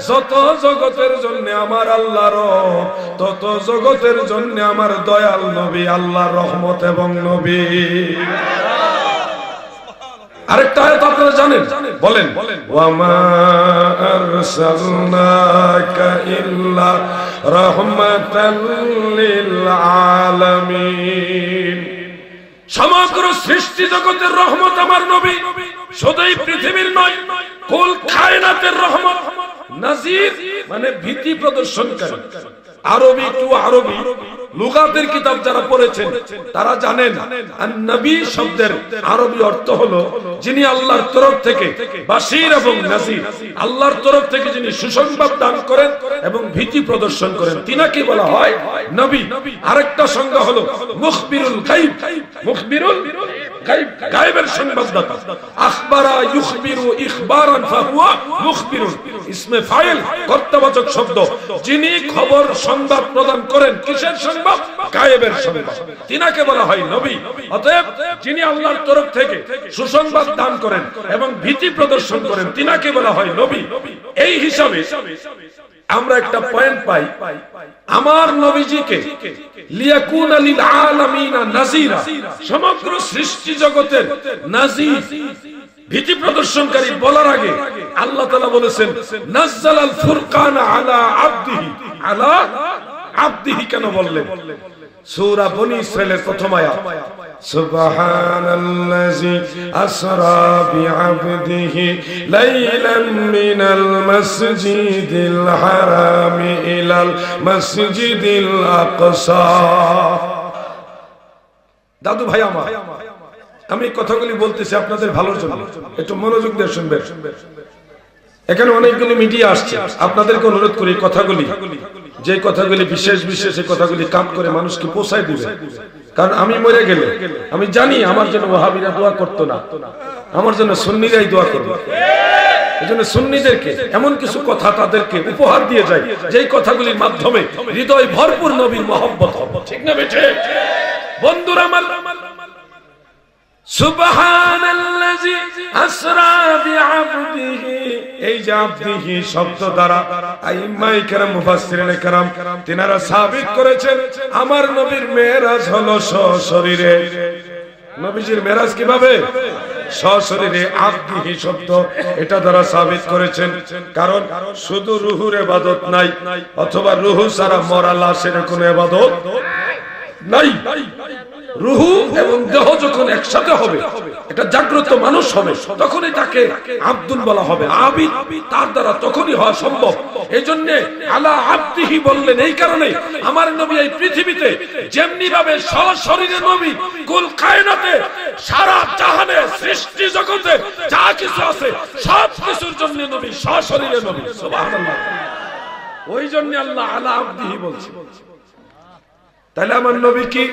যত জগতের জন্য আমার আল্লাহর, তত জগতের জন্য আমার দয়াল নবী আল্লাহর রহমত এবং নবী। আরেকটা আয়াত আপনারা জানেন, বলেন, ওয়ামা আরসালনাকা ইল্লা রাহমাতাল লিল আলামিন। সমগ্র সৃষ্টি জগতের রহমত আমার নবী, শুধুই পৃথিবীর নয়, কুল কায়নাতের রহমত। নাজির মানে ভীতি প্রদর্শনকারী। আরবি টু আরবি লুগাতের কিতাব যারা পড়েছেন তারা জানেন, নবী শব্দের আরবি অর্থ হলো যিনি আল্লাহর তরফ থেকে বাশীর এবং নাযীর, আল্লাহর তরফ থেকে যিনি সুসংবাদ দান করেন এবং ভীতি প্রদর্শন করেন, তিনাকে বলা হয় নবী। আরেকটা সংজ্ঞা হলো মুখবিরুল গায়ব, মুখবিরুল গায়ব, গায়বের সংবাদদাতা। আখবারা ইখবিরু ইখবারান ফাহুয়া মুখবিরুন, ইসমে ফাইল, কর্তাবাচক শব্দ। যিনি খবর সংবাদ প্রদান করেন, কিসের সংবাদ? গায়েবের সংবাদ, তিনাকে বলা হয় নবী। অতএব যিনি আল্লাহর তরফ থেকে সুসংবাদ দান করেন এবং ভীতি প্রদর্শন করেন, তিনাকে বলা হয় নবী। এই হিসাবে আমরা একটা পয়েন্ট পাই, আমার নবীজিকে লিয়াকুনা লিল আলামিনা নাযীরা, সমগ্র সৃষ্টি জগতের নাযীর, ভীতি প্রদর্শনকারী বলার আগে আল্লাহ তাআলা বলেছেন নাযালাল ফুরকানা আলা আবদিহি। আলা আবদিহি কেন বললেন? সূরা বনী ইসরাঈলের প্রথম আয়াত, সুবহানাল্লাযী আসরা বিআবদিহি লাইলাম মিনাল মাসজিদিল হারামি ইলাল মাসজিদিল আকসা। দাদু ভাই আমার, আমি কথাগুলি বলতেছি আপনাদের ভালোর জন্য, একটু মনোযোগ দিয়ে শুনবেন। এখানে অনেকগুলি মিডিয়া আসছে, আপনাদেরকে অনুরোধ করি কথাগুলি, যে কথাগুলি বিশেষ বিশেষ এই কথাগুলি কাম করে মানুষকে পৌঁছায় দিবে। কারণ আমি মরে গেলে আমি জানি আমার জন্য ওয়াহাবিরা দোয়া করতো না, আমার জন্য সুন্নিরাই দোয়া করবে। এজন্য সুন্নিদেরকে এমন কিছু কথা তাদেরকে উপহার দিয়ে যায়, যেই কথাগুলির মাধ্যমে হৃদয় ভরপুর নবীর মহব্বত হবে। ঠিক না বেঠে বন্ধুরা আমার? সুবহানাল্লাযী আসরা বিআবদিহি এই যে আব্দিহি শব্দ দ্বারা আইম্মায়ে কেরাম মুফাসসিরিনে কেরাম তিনারা সাবিত করেছেন আমার নবীর মেরাজ হলো সশরীরে। নবীজির মেরাজ কিভাবে? সশরীরে। আব্দিহি শব্দ এটা দ্বারা সাবিত করেছেন, কারণ শুধু রুহুর ইবাদত নাই, অথবা রুহু ছাড়া মরা লাশের কোনো ইবাদত নাই। রুহু এবং দেহ যখন একসাথে হবে, এটা জাগ্রত মানুষ হবে, তখনই তাকে আব্দুল বলা হবে। আবিদ তার দ্বারা তখনই হওয়া সম্ভব। এজন্য আলা আব্দিহি বললেন এই কারণে, আমার নবী এই পৃথিবীতে যেমনি ভাবে সশরীরে নবী, কুল কায়নাতে সারা জাহানে সৃষ্টি জগতে যা কিছু আছে সব কিছুর জন্য নবী সশরীরে নবী। সুবহানাল্লাহ। ওই জন্য আল্লাহ আলা আব্দিহি বলছে। তাহলে আমার নবী কি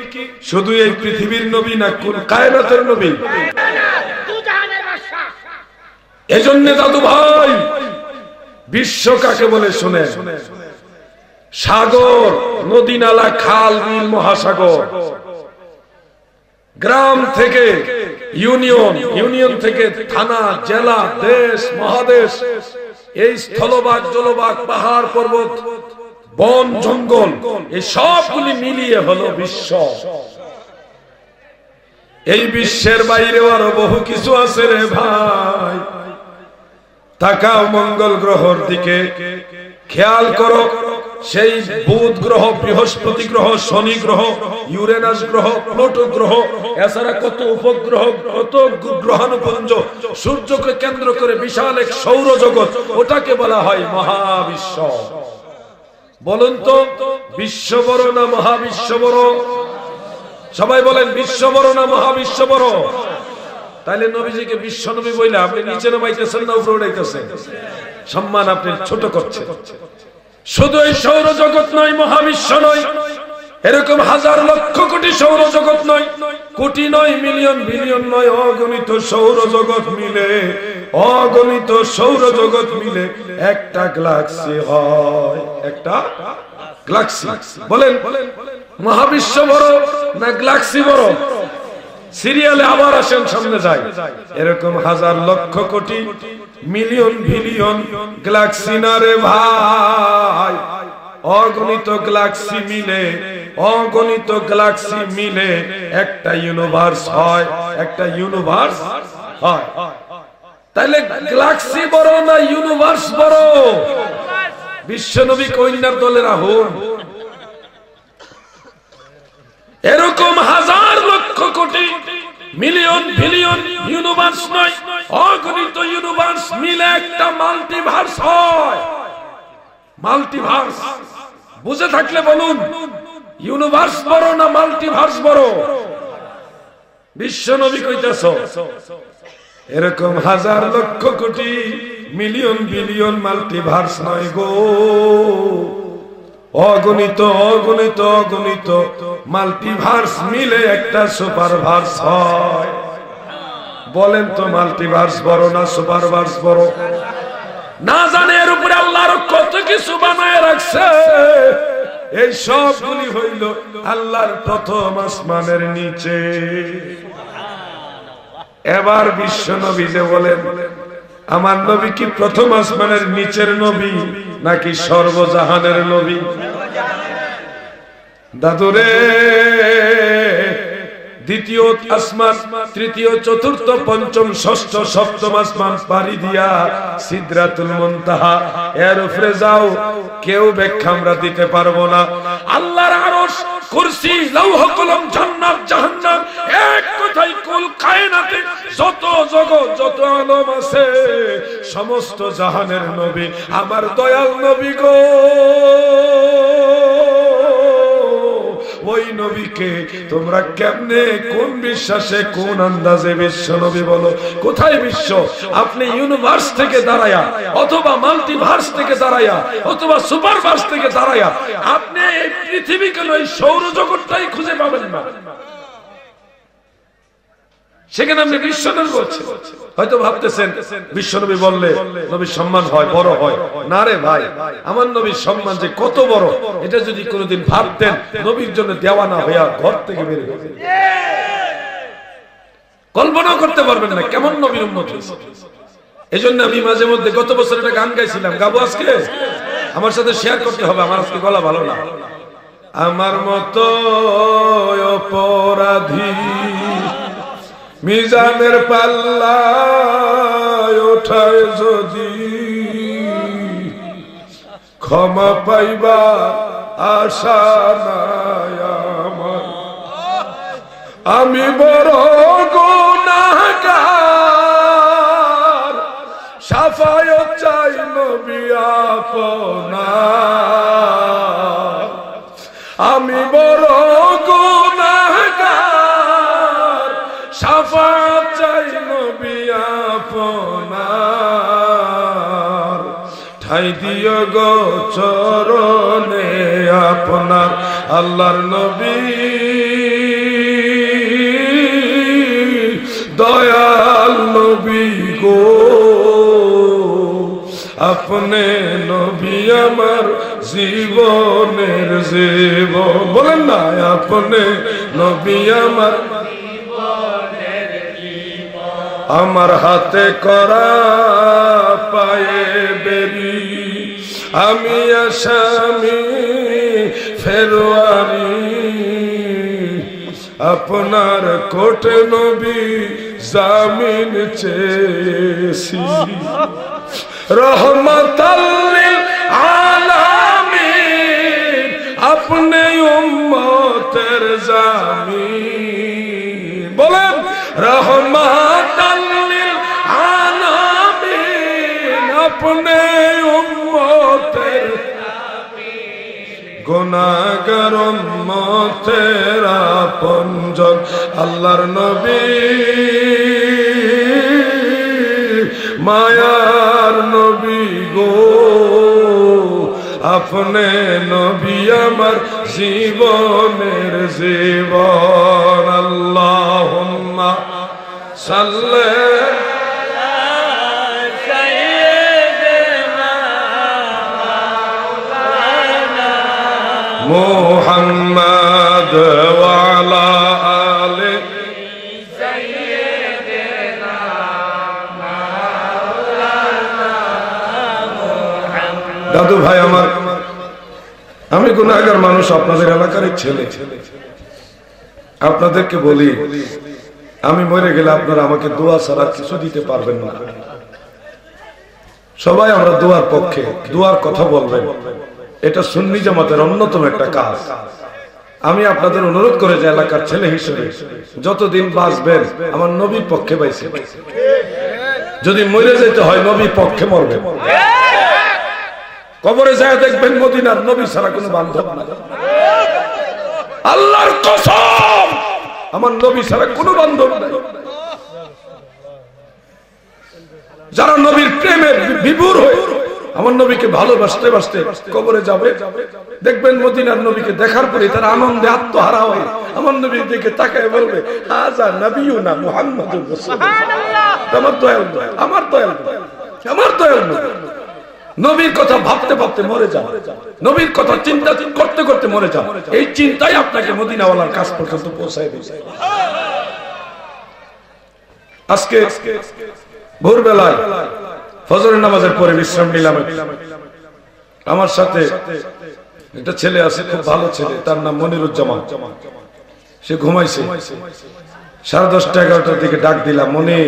শুধু এই পৃথিবীর নবী না কুল কায়নাতের নবী? এজন্য দাদু ভাই, বিশ্ব কাকে বলে শুনেন? সাগর, নদী, নালা, খাল, বিল, মহাসাগর। গ্রাম থেকে ইউনিয়ন, ইউনিয়ন থেকে থানা, জেলা, দেশ, মহাদেশ, এই স্থলভাগ, জলভাগ, পাহাড়, পর্বত, বন, জঙ্গল, এই সবগুলি মিলিয়ে হলো বিশ্ব। এই বিশ্বের বাইরেও আরো বহু কিছু আছে রে ভাই। তাকাও মঙ্গল গ্রহর দিকে, খেয়াল করো, সেই বুধ গ্রহ, বৃহস্পতি গ্রহ, শনি গ্রহ, ইউরেনাস গ্রহ, প্লুটো গ্রহ, এছাড়া কত উপগ্রহ, কত গ্রহাণুপুঞ্জ, সূর্যকে কেন্দ্র করে বিশাল এক সৌরজগৎ, ওটাকে বলা হয় মহাবিশ্ব। বলুন তো, বিশ্ব বড় না মহাবিশ্ব বড়? সবাই বলেন, বিশ্ব বড় না মহাবিশ্ব বড়? তাইলে নবীজিকে বিশ্ব নবী বইলে আপনি নিচে নামাইতেছেন না উপরে উঠাইতেছেন? সম্মান আপনি ছোট করছেন। শুধু এই সৌরজগৎ নয়, মহাবিশ্ব নয়, এরকম হাজার লক্ষ কোটি সৌরজগৎ নয়, কোটি নয়, মিলিয়ন বিলিয়ন নয়, অগণিত সৌরজগৎ মিলে, অগণিত সৌরজগৎ মিলে একটা গ্যালাক্সি হয়। একটা গ্যালাক্সি। বলেন, মহাবিশ্ব বড় না গ্যালাক্সি বড়? সিরিয়ালে আবার আসেন, সামনে যাই। এরকম হাজার lakh crore million billion Galaxy না রে ভাই, অগণিত গ্যালাক্সি মিলে, অগণিত গ্যালাক্সি মিলে একটা ইউনিভার্স হয়, একটা ইউনিভার্স হয়। তাইলে গ্যালাক্সি বড় না ইউনিভার্স বড়? বিশ্বনবী কন্যার দলে রাহুল। এরকম হাজার lakh crore million billion universe নয়, অগণিত ইউনিভার্স মিলে একটা মাল্টিভার্স হয়। মাল্টিভার্স বুঝে থাকলে বলুন, ইউনিভার্স বড় না মাল্টিভার্স বড়? বিশ্বনবী কইতেছ এরকম হাজার lakh crore million billion multiverse নয় গো, অগণিত অগণিত অগণিত মাল্টিভার্স মিলে একটা সুপারভার্স হয়। বলেন তো, মাল্টিভার্স বড় না সুপারভার্স বড়? না জানে এর উপরে আল্লাহর কত কিছু বানায় রাখছে। এই সবগুলি হইল আল্লাহর প্রথম আসমানের নিচে। এবার বিশ্ব নবী যে বলেন, আমার নবী কি প্রথম আসমানের নিচের নবী নাকি সর্বজাহানের নবী? দাদুরে, দ্বিতীয় আসমান, তৃতীয়, চতুর্থ, পঞ্চম, ষষ্ঠ, সপ্তম আসমান পাড়ি দিয়া সিদরাতুল মুনতাহা, এর উপরে যাও, কেউ ব্যাখ্যা আমরা দিতে পারবো না। আল্লাহর আরশ, কুরসি, লৌহ কলম, জান্নাত, জাহান্নাম, এক কথায় কুল কায়নাতে যত জগৎ, যত আলম আছে, সমস্ত জাহানের নবী আমার দয়াল নবী গো। ওই নবীকে তোমরা কেমনে, কোন বিশ্বাসে, কোন আন্দাজে বিশ্ব নবী বলো? কোথায় বিশ্ব? আপনি ইউনিভার্স থেকে দাঁড়ায়া, অথবা মাল্টিভার্স থেকে দাঁড়ায়া, অথবা সুপারভার্স থেকে দাঁড়ায়া আপনি এই পৃথিবীকে নয়, সৌরজগৎটাই খুঁজে পাবেন না। সেখানে আপনি বিশ্বনবী বলছেন। হয়তো ভাবতেছেন বিশ্বনবী বললে নবীর সম্মান হয়, বড় হয়। না রে ভাই, আমার নবীর সম্মান যে কত বড়, এটা যদি কোনোদিন ভাবতেন, নবীর জন্য দেওয়ানা হইয়া ঘর থেকে বের হয়ে কল্পনা করতে পারবেন না কেমন নবীর উম্মত। এই জন্য আমি মাঝে মধ্যে গত বছর একটা গান গাইছিলাম, গাবো আজকে, আমার সাথে শেয়ার করতে হবে, আমার আজকে গলা ভালো না। আমার মতো অপরাধী মিজানের পাল্লায় ওঠায় যদি, ক্ষমা পাইবা আশা নাই আমার, আমি বড় গুনাহগার, শাফায়াত চাই নবী আপনার, আমি বড় গুনাহগার, শাফায়াত চাই নবী আপনার, ঠাই দিও গো চরণে আপনার, আল্লাহর নবী দয়াল নবী গো, আপনি নবী আমার জীবনের জীবন, বলেন না, আপনি নবী আমার জীবনের জীবন, আমার হাতে করা পায়ে বেরি, আমি আসামি ফেরওয়ারি, আপনার কোটে নবী জামিন চেয়েছি, রহমাতাল লিল আলামিন, আপনি উম্মতের জামিন, বলেন রহমাতাল লিল আলামিন, আপনি উম্মতের গুনাহগার উম্মতের আপনজন, আল্লাহর নবী মায়ার নবী গো, আপনি নবী আমার জীবনের জীবন, আল্লাহুম্মা সাল্লি মুহাম্মাদ ওয়া আলা আলি সাইয়্যিদিনা মাওলানা মুহাম্মদ। দাদু ভাই আমার, আমি গুনাহগার মানুষ, আপনাদের এলাকারই ছেলে, আপনাদেরকে বলি, আমি মরে গেলে আপনারা আমাকে দোয়া ছাড়া কিছু দিতে পারবেন না। সবাই আমরা দোয়ার পক্ষে, দোয়ার কথা বলবেন, এটা সুন্নি জামাতের অন্যতম একটা কাজ। আমি আপনাদের অনুরোধ করে যে এলাকার ছেলে হিসেবে যতদিন বাঁচবেন আমার নবীর পক্ষে বাইছে, যদি মরে যেতে হয় নবীর পক্ষে মরবেন, কবরে যায় দেখবেন মদিনার নবী ছাড়া কোনো বান্ধব নাই, আল্লাহর কসম আমার নবী ছাড়া কোনো বান্ধব নাই। যারা নবীর প্রেমে বিভোর হয়ে আমার নবীকে ভালোবাসতে বাসতে কবরে যাবে, দেখবেন মদিনার নবীকে দেখার পরে তারা আনন্দে আত্মহারা হয়ে আমার নবীর দিকে তাকায় বলবে, হাজা নবিয়ুনা মুহাম্মাদুর রাসূলুল্লাহ, আমার দয়াল, আমার দয়াল, আমার দয়াল নবীর কথা ভাবতে ভাবতে মরে যান, নবীর কথা চিন্তা করতে করতে মরে যান, এই চিন্তাই আপনাকে মদিনাওয়ালার কাছ পর্যন্ত পৌঁছায় দিবে। আজকে ভোরবেলায় ফজরের নামাজের পরে বিশ্রাম নিলাম, আমার সাথে একটা ছেলে আছে, খুব ভালো ছেলে, তার নাম মনিরুজ্জামান, সে ঘুমাইছে। 10:30 11টার দিকে ডাক দিলাম, মনি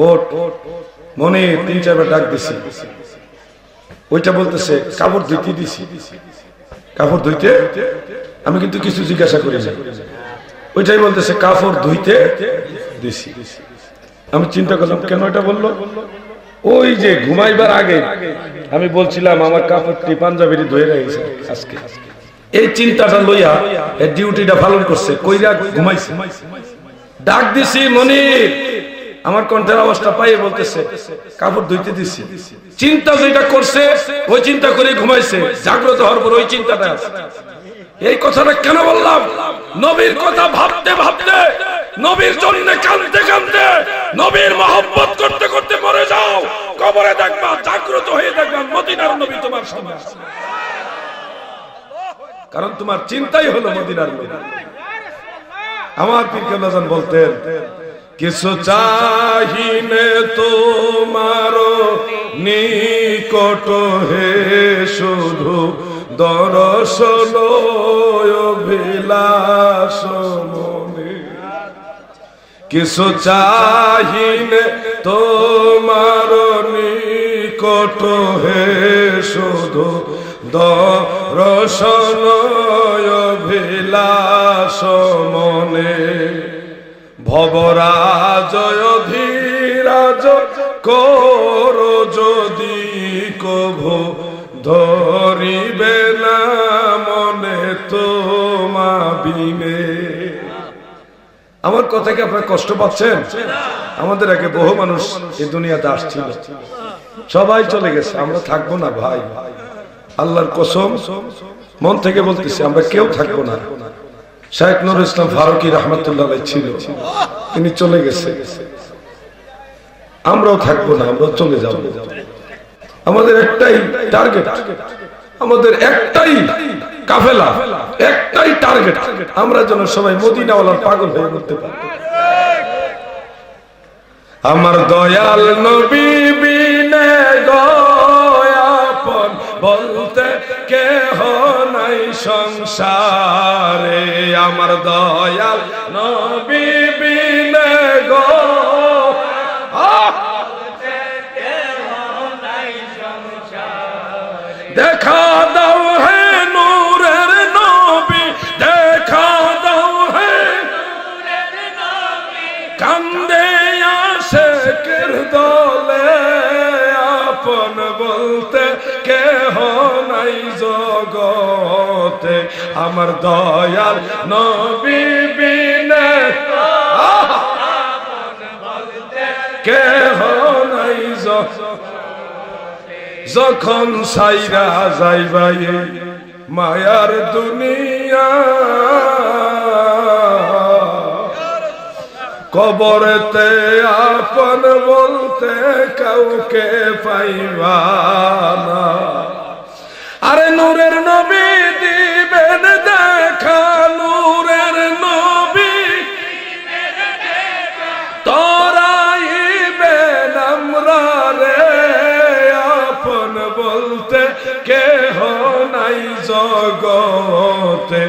ওঠ, মনি 3-4 বার ডাক দিছি, ওইটা বলতেছে কাপড় ধুইতে দিছি, কাপড় ধুইতে, আমি কিন্তু কিছু জিজ্ঞাসা করি না, ওইটাই বলতেছে কাপড় ধুইতে দিছি। আমি চিন্তা করলাম কেন এটা বললো, ওই যে ঘুমাইবার আগে আমি বলছিলাম আমার কাপড়টি পাঞ্জাবিটি ধুয়ে রেখেছে আজকে, এই চিন্তাটা লইয়া এই ডিউটিটা পালন করছে, কইরা ঘুমাইছে। ডাক দিছি মনির, আমার কণ্ঠের আওয়াজটা পাইয়ে বলতেছে কাপড় ধুইতে দিছি। চিন্তা যেটা করছে ওই চিন্তা করে ঘুমাইছে, জাগ্রত হওয়ার পর ওই চিন্তাটা আছে। এই কথাটা কেন বললাম, নবীর কথা ভাবতে ভাবতে, নবীর জন্য কাঁদতে কাঁদতে, নবীর মহব্বত করতে করতে মরে যাও, কবরে দেখবা জাগ্রত হয়ে দেখবা মদিনার নবী তোমার সামনে আছে, কারণ তোমার চিন্তাই হলো মদিনার নবী। আমার পীর কেবলাজান বলতেন, কিছু চাহিনে তোমার নিকট হে শুধু দর্শন অভিলাষ মনে। কিছু চাহিনে তোমার নিকট হে শুধু দর্শন অভিলাষ মনে। ভবরাজ ধীরাজ কর যদি কভু ধরিবে না মনে তোমা বিনে। আমার কথা কি আপনারা কষ্ট পাচ্ছেন? আমাদের আগে বহু মানুষ এই দুনিয়াতে আসছিল, সবাই চলে গেছে, আমরা থাকবো না ভাই, আল্লাহর কসম মন থেকে বলতেছি, আমরা কেউ থাকবো না। শাইখ নুরুল ইসলাম ফারুকী রহমাতুল্লাহ আলাইহি ছিল, তিনি চলে গেছে, আমরাও থাকবো না, আমরা চলে যাব। আমাদের একটাই টার্গেট, আমাদের একটাই কাফেলা, একটাই টার্গেট, আমরা যেন সবাই মদিনাওয়ালার পাগল হয়ে উঠতে পারি। আমার দয়াল নবী বিনে দয়াপন বলতে কেহ নাই সংসারে। আমার দয়াল নবী বিনে গো দেখা দাও হে নূরের নবী, দেখা দাও হে কান্দে আশিকের দলে আপন বলতে কেহ নাই জগতে। আমার দয়াল নবী বিনে কেহ নাই যখন সাইরা যাইবাই মায়ার দুনিয়া, কবরেতে আপন বলতে কাউকে পাইবা না। আরে নূরের নবী দিবেন দেখা, নূরের নবী তরাইবেন আমরা রে, আপন বলতে কেহ নাই জগতে।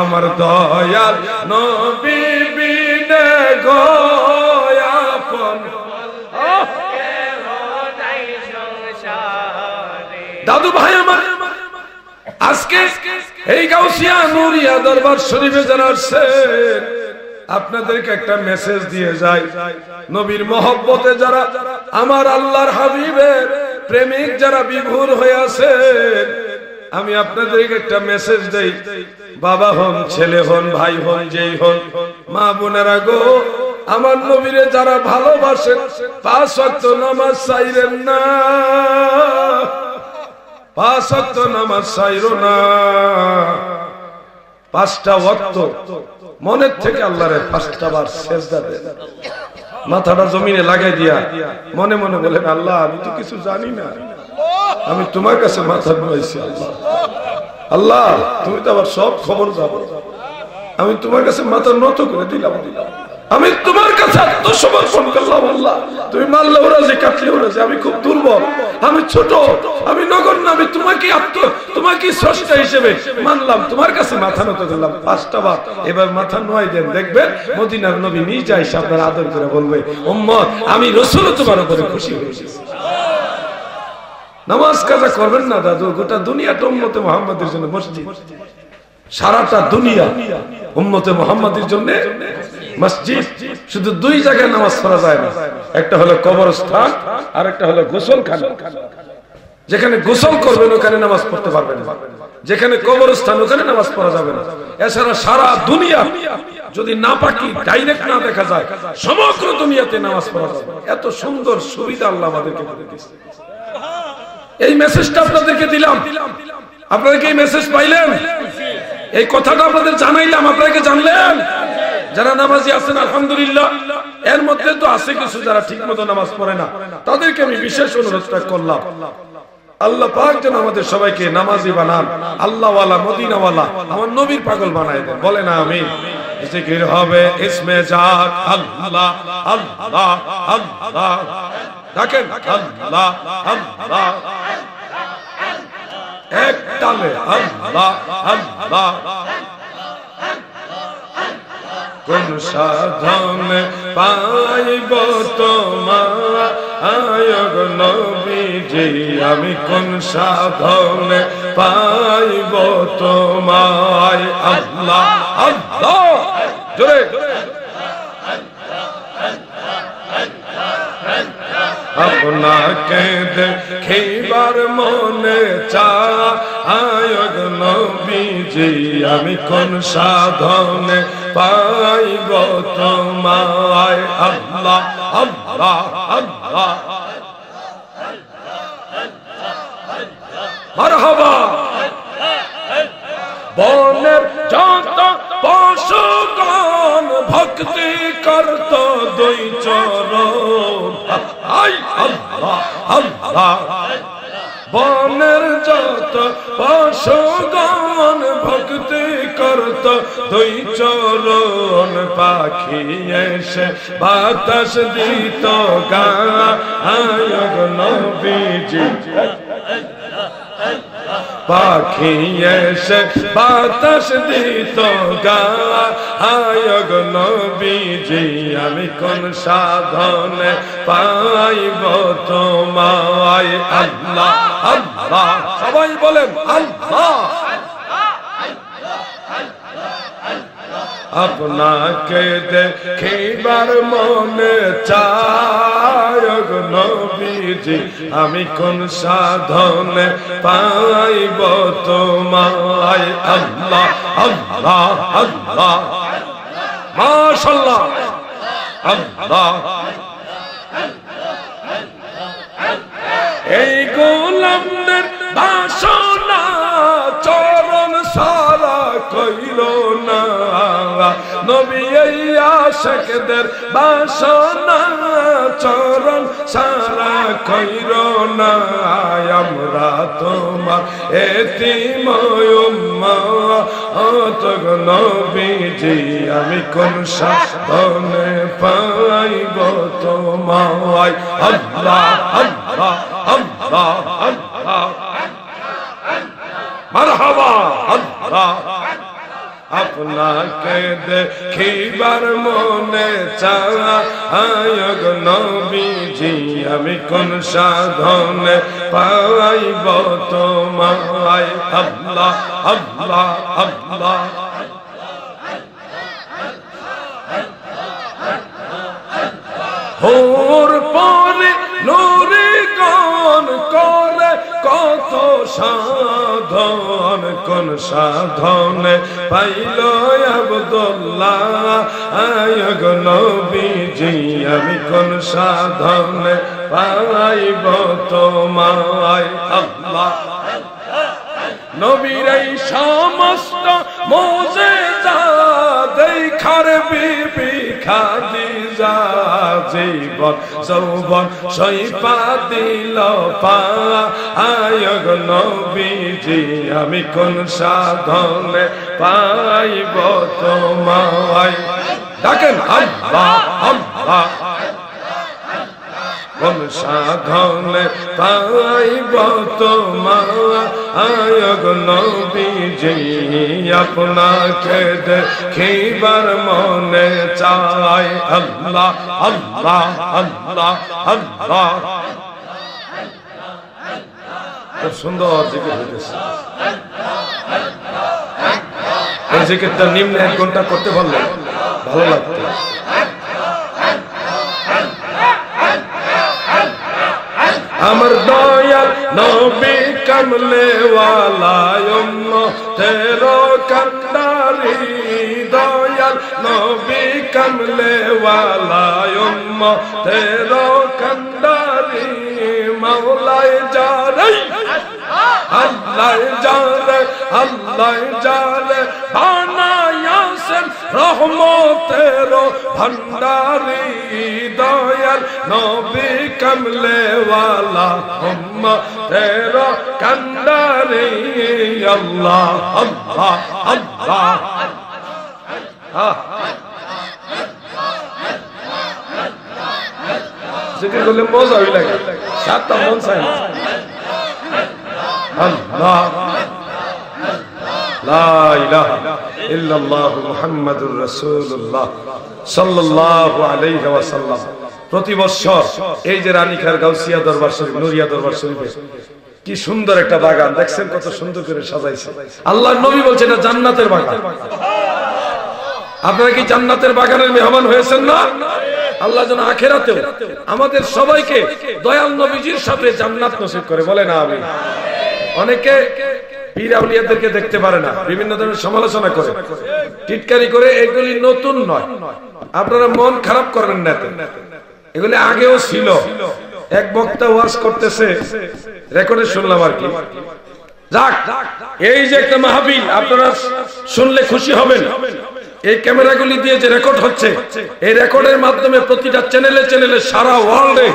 আমার দয়াল নবী বিনে গো আপন কেহ নাই সংসারে। দাদু ভাই আমার, আজকে এই গাউসিয়া নুরিয়া দরবার শরীফে যারা আসছেন, আপনাদেরকে একটা মেসেজ দিয়ে যায়। নবীর মহব্বতে যারা, আমার আল্লাহর হাবিবের প্রেমিক যারা বিভোর হয়ে আছেন, আমি আপনাদেরকে একটা মেসেজ দেই। বাবা হন, ছেলে হন, ভাই হন, যেই হন, মা বোনেরা গো, আমার নবীরে যারা ভালোবাসেন 5 ওয়াক্ত নামাজ ছাইরেন না, 5 ওয়াক্ত নামাজ ছাইরো না। 5টা ওয়াক্ত মনের থেকে আল্লাহরে 5টা বার সিজদা দেন, মাথাটা জমিনে লাগাই দিয়া মনে মনে বলেন, আল্লাহ আমি তো কিছু জানি না, আমি তোমার কাছে মাথা নুয়াইছি। আল্লাহ আল্লাহ তুমি তো আবার সব খবর যাবো, আমি তোমার কাছে মাথা নত করে দিলাম, আমি তোমার কাছে আত্মসমর্পণ করলাম। আল্লাহ তুমি মারলেও রাজি, কাটলেও রাজি, আমি খুব দুর্বল, আমি ছোট, আমি নগণ্য, আমি তোমাকে স্রষ্টা হিসেবে মানলাম, তোমার কাছে মাথা নত করলাম 5টা বার। এবার মাথা নোয়াই দেন, দেখবেন মদিনার নবী নিজে এসে আপনার আদর করে বলবে, উম্মত আমি রাসূল তোমার উপরে খুশি হয়েছি। নামাজ কাজা করবেন না দাদু, গোটা দুনিয়াটা উম্মতে মুহাম্মাদের জন্য মসজিদ, সারাটা দুনিয়া উম্মতে মুহাম্মাদের জন্য মসজিদ। শুধু 2 জায়গায় নামাজ পড়া যায় না, একটা হলো কবরস্থান আর একটা হলো গোসলখানা। যেখানে গোসল করবেন ওখানে নামাজ পড়তে পারবেন না, যেখানে কবরস্থান ওখানে নামাজ পড়া যাবে না। এছাড়া সারা দুনিয়া যদি নাপাকি ডাইরেক্ট না দেখা যায়, সমগ্র দুনিয়াতে নামাজ পড়া যাবে। এত সুন্দর সুবিধা আল্লাহ আমাদেরকে করে দিয়েছে। এই মেসেজটা আপনাদেরকে দিলাম, আপনারা কি এই মেসেজ পাইলেন? এই কথাটা আপনাদের জানাইলাম, আপনারা কি জানলেন? যারা নামাজি আছেন আলহামদুলিল্লাহ, এর মধ্যে তো আছে কিছু যারা ঠিকমতো নামাজ পড়ে না, তাদেরকে আমি বিশেষ অনুরোধটা করলাম, আল্লাহ পাক যেন আমাদের সবাইকে নামাজি বানান, আল্লাহওয়ালা, মদিনাওয়ালা, আমার নবীর পাগল বানায় দেন। বলেন আমিন। জিকির হবে ইসমে জাত আল্লাহ আল্লাহ আল্লাহ দেখেন আল্লাহ আল্লাহ এক তালে আল্লাহ আল্লাহ কোন সাধনে পাইব তোমায় গো নবীজি আমি কোন সাধনে পাইব তোমায় আল্লাহ আল্লাহ জোরে আপনাকে দেখিবার মনে চায় গো নবীজি আমি কোন সাধনে পাইব তোমায় আল্লাহ আল্লাহ আল্লাহ মারহাবা বনের যত পশুগণ ভক্তি করত দুই চরণ আল্লাহ আল্লাহ বনের যত পশুগণ ভক্তি করত দুই চরণ পাখি এসে বাতাস দিত গায় গো নবীজি পাখি এসে বাতাস দিত গায় গো নবীজি আমি কোন সাধনে পাইব তোমায় আল্লাহ আল্লাহ সবাই বলেন আল্লাহ আপনাকে দেখিবার মনে চায় গো নবীজি আমি কোন সাধনে পাইব তোমায় আল্লাহ আল্লাহ আল্লাহ মাশাআল্লাহ আল্লাহ এই গোলামদের বাসনা চরণ সারা কইল না নবী এই আশিকদের বাসনা চরণ সারা কইল না আমরা তোমার এতিম উম্মত গো নবীজি আমি কোন সাধনে পাইব তোমায় আল্লাহ আল্লাহ আল্লাহ আল্লাহ মারহাবা আল্লাহ আপনাকে দেখিবার মনে চায় গো নবীজি আমি কোন সাধনে পাইব তোমায় আল্লাহ আল্লাহ আল্লাহ হোর পরে নুরে গান করে কত সাধন কোন সাধনে পাইল আব্দুল্লাহ আয় গো নবীজি আমি কোন সাধনে পাইব তোমায় আল্লাহ নবীর এই সমস্ত মোজেজা দেখার বিবি খাদিজা জীবন যৌবন সইপা দিল পায় গো নবীজি আমি কোন সাধনে পাইব তোমায় ডাকেন আল্লাহ আল্লাহ কোন সাধনে পাইব তোমায় গো নবীজি আপনাকে দেখিবার মনে চায় আল্লাহ আল্লাহ আল্লাহ আল্লাহ খুব সুন্দর জিকির হইতেছে এই জিকিরটা নিম্নে 1 ঘন্টা করতে পারলে ভালো লাগতো আমার দয়াল নবী কমলে ওয়ালা উম্মতের কান্ডারি দয়াল নবী কমলে ওয়ালা উম্মতের কান্ডারি মাওলায় জারে আল্লাহ জারে আল্লাহ জারে বানায়াছেন রহমতের ভান্ডারি দয়াল নবী কমলে ওয়ালা উম্মতের কান্ডারি আল্লাহ আল্লাহ আল্লাহ জিকির করলে মজা হই লাগে, সাতটা মন চায় না। আল্লাহ লা ইলাহা ইল্লাল্লাহু মুহাম্মাদুর রাসূলুল্লাহ সাল্লাল্লাহু আলাইহি ওয়াসাল্লাম। প্রতি বছর এই যে রানীখার গাউসিয়া দরবার শরীফ, নুরিয়া দরবার শরীফে কি সুন্দর একটা বাগান দেখছেন, কত সুন্দর করে সাজাইছে। আল্লাহর নবী বলছেন এটা জান্নাতের বাগান। আপনারা কি জান্নাতের বাগানের মেহমান হয়েছেন না? আল্লাহ যেন আখিরাতেও আমাদের সবাইকে দয়াল নবীজির সাথে জান্নাত নসিব করে, বলেন আমিন। অনেকে পীর আউলিয়াদেরকে দেখতে পারে না, বিভিন্ন ধরনের সমালোচনা করে, টিটকারি করে। এগুলি নতুন নয়, আপনারা মন খারাপ করবেন না, এগুলি আগেও ছিল। এক বক্তা ওয়াজ করতেছে, রেকর্ডে শুনলাম আর কি। যাক, এই যে একটা মাহফিল আপনারা শুনলে খুশি হবেন। এই ক্যামেরাগুলি দিয়ে যে রেকর্ড হচ্ছে, এই রেকর্ডের মাধ্যমে প্রতিটা চ্যানেলে চ্যানেলে সারা ওয়ার্ল্ডে,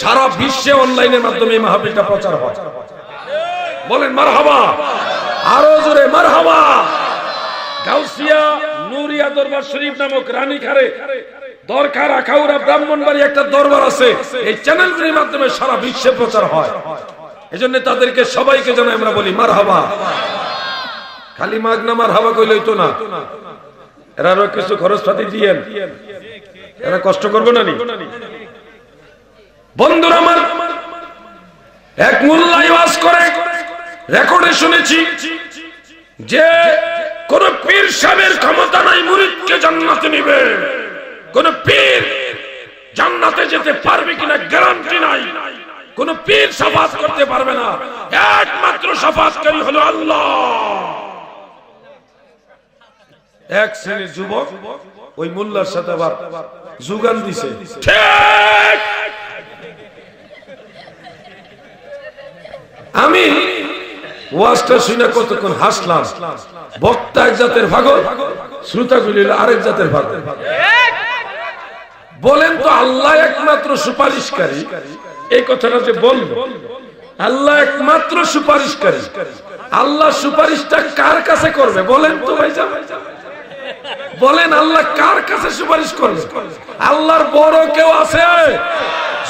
সারা বিশ্বে অনলাইনের মাধ্যমে এই মাহফিলটা প্রচার হয়। বলেন মারহাবা, আরো জোরে মারহাবা। গাউসিয়া নুরিয়া দরবার শরীফ নামক রানীখারে দরকার আখাউড়া ব্রাহ্মণবাড়ি একটা দরবার আছে, এই চ্যানেলগুলির মাধ্যমে সারা বিশ্বে প্রচার হয়। এজন্য তাদেরকে সবাইকে যেন আমরা বলি মারহাবা। খালি মাগনা মারহাবা কইলেই তো না, এরা আরো কিছু খরচপাতি দিয়েন, এরা কষ্ট করবে না নি। বন্ধুরা আমার, এক মোল্লা ওয়াজ করে রেকর্ডে শুনেছি যে কোন পীর সাহেবের ক্ষমতা নাই মুরিদকে জান্নাতে নিবে। কোন পীর জান্নাতে যেতে পারবে কিনা গ্যারান্টি নাই। কোন পীর শাফাত করতে পারবে না, একমাত্র শাফাতকারী হলো আল্লাহ। এক শ্রেণীর যুবক ওই মোল্লার সাথে আবার জুগান দিছে। ঠিক, আমি ওয়াজটা শুনে কতক্ষণ হাসলাম। বক্তা এক জাতের পাগল, শ্রোতাগুলি আরেক জাতের পাগল। বলেন তো আল্লাহ একমাত্র সুপারিশকারী, এই কথাটা যে বলল, আল্লাহ একমাত্র সুপারিশকারী, আল্লাহ সুপারিশটা কার কাছে করবে বলেন তো ভাইজান? বলেন আল্লাহ কার কাছে সুপারিশ করবে? আল্লাহর বড় কেউ আছে?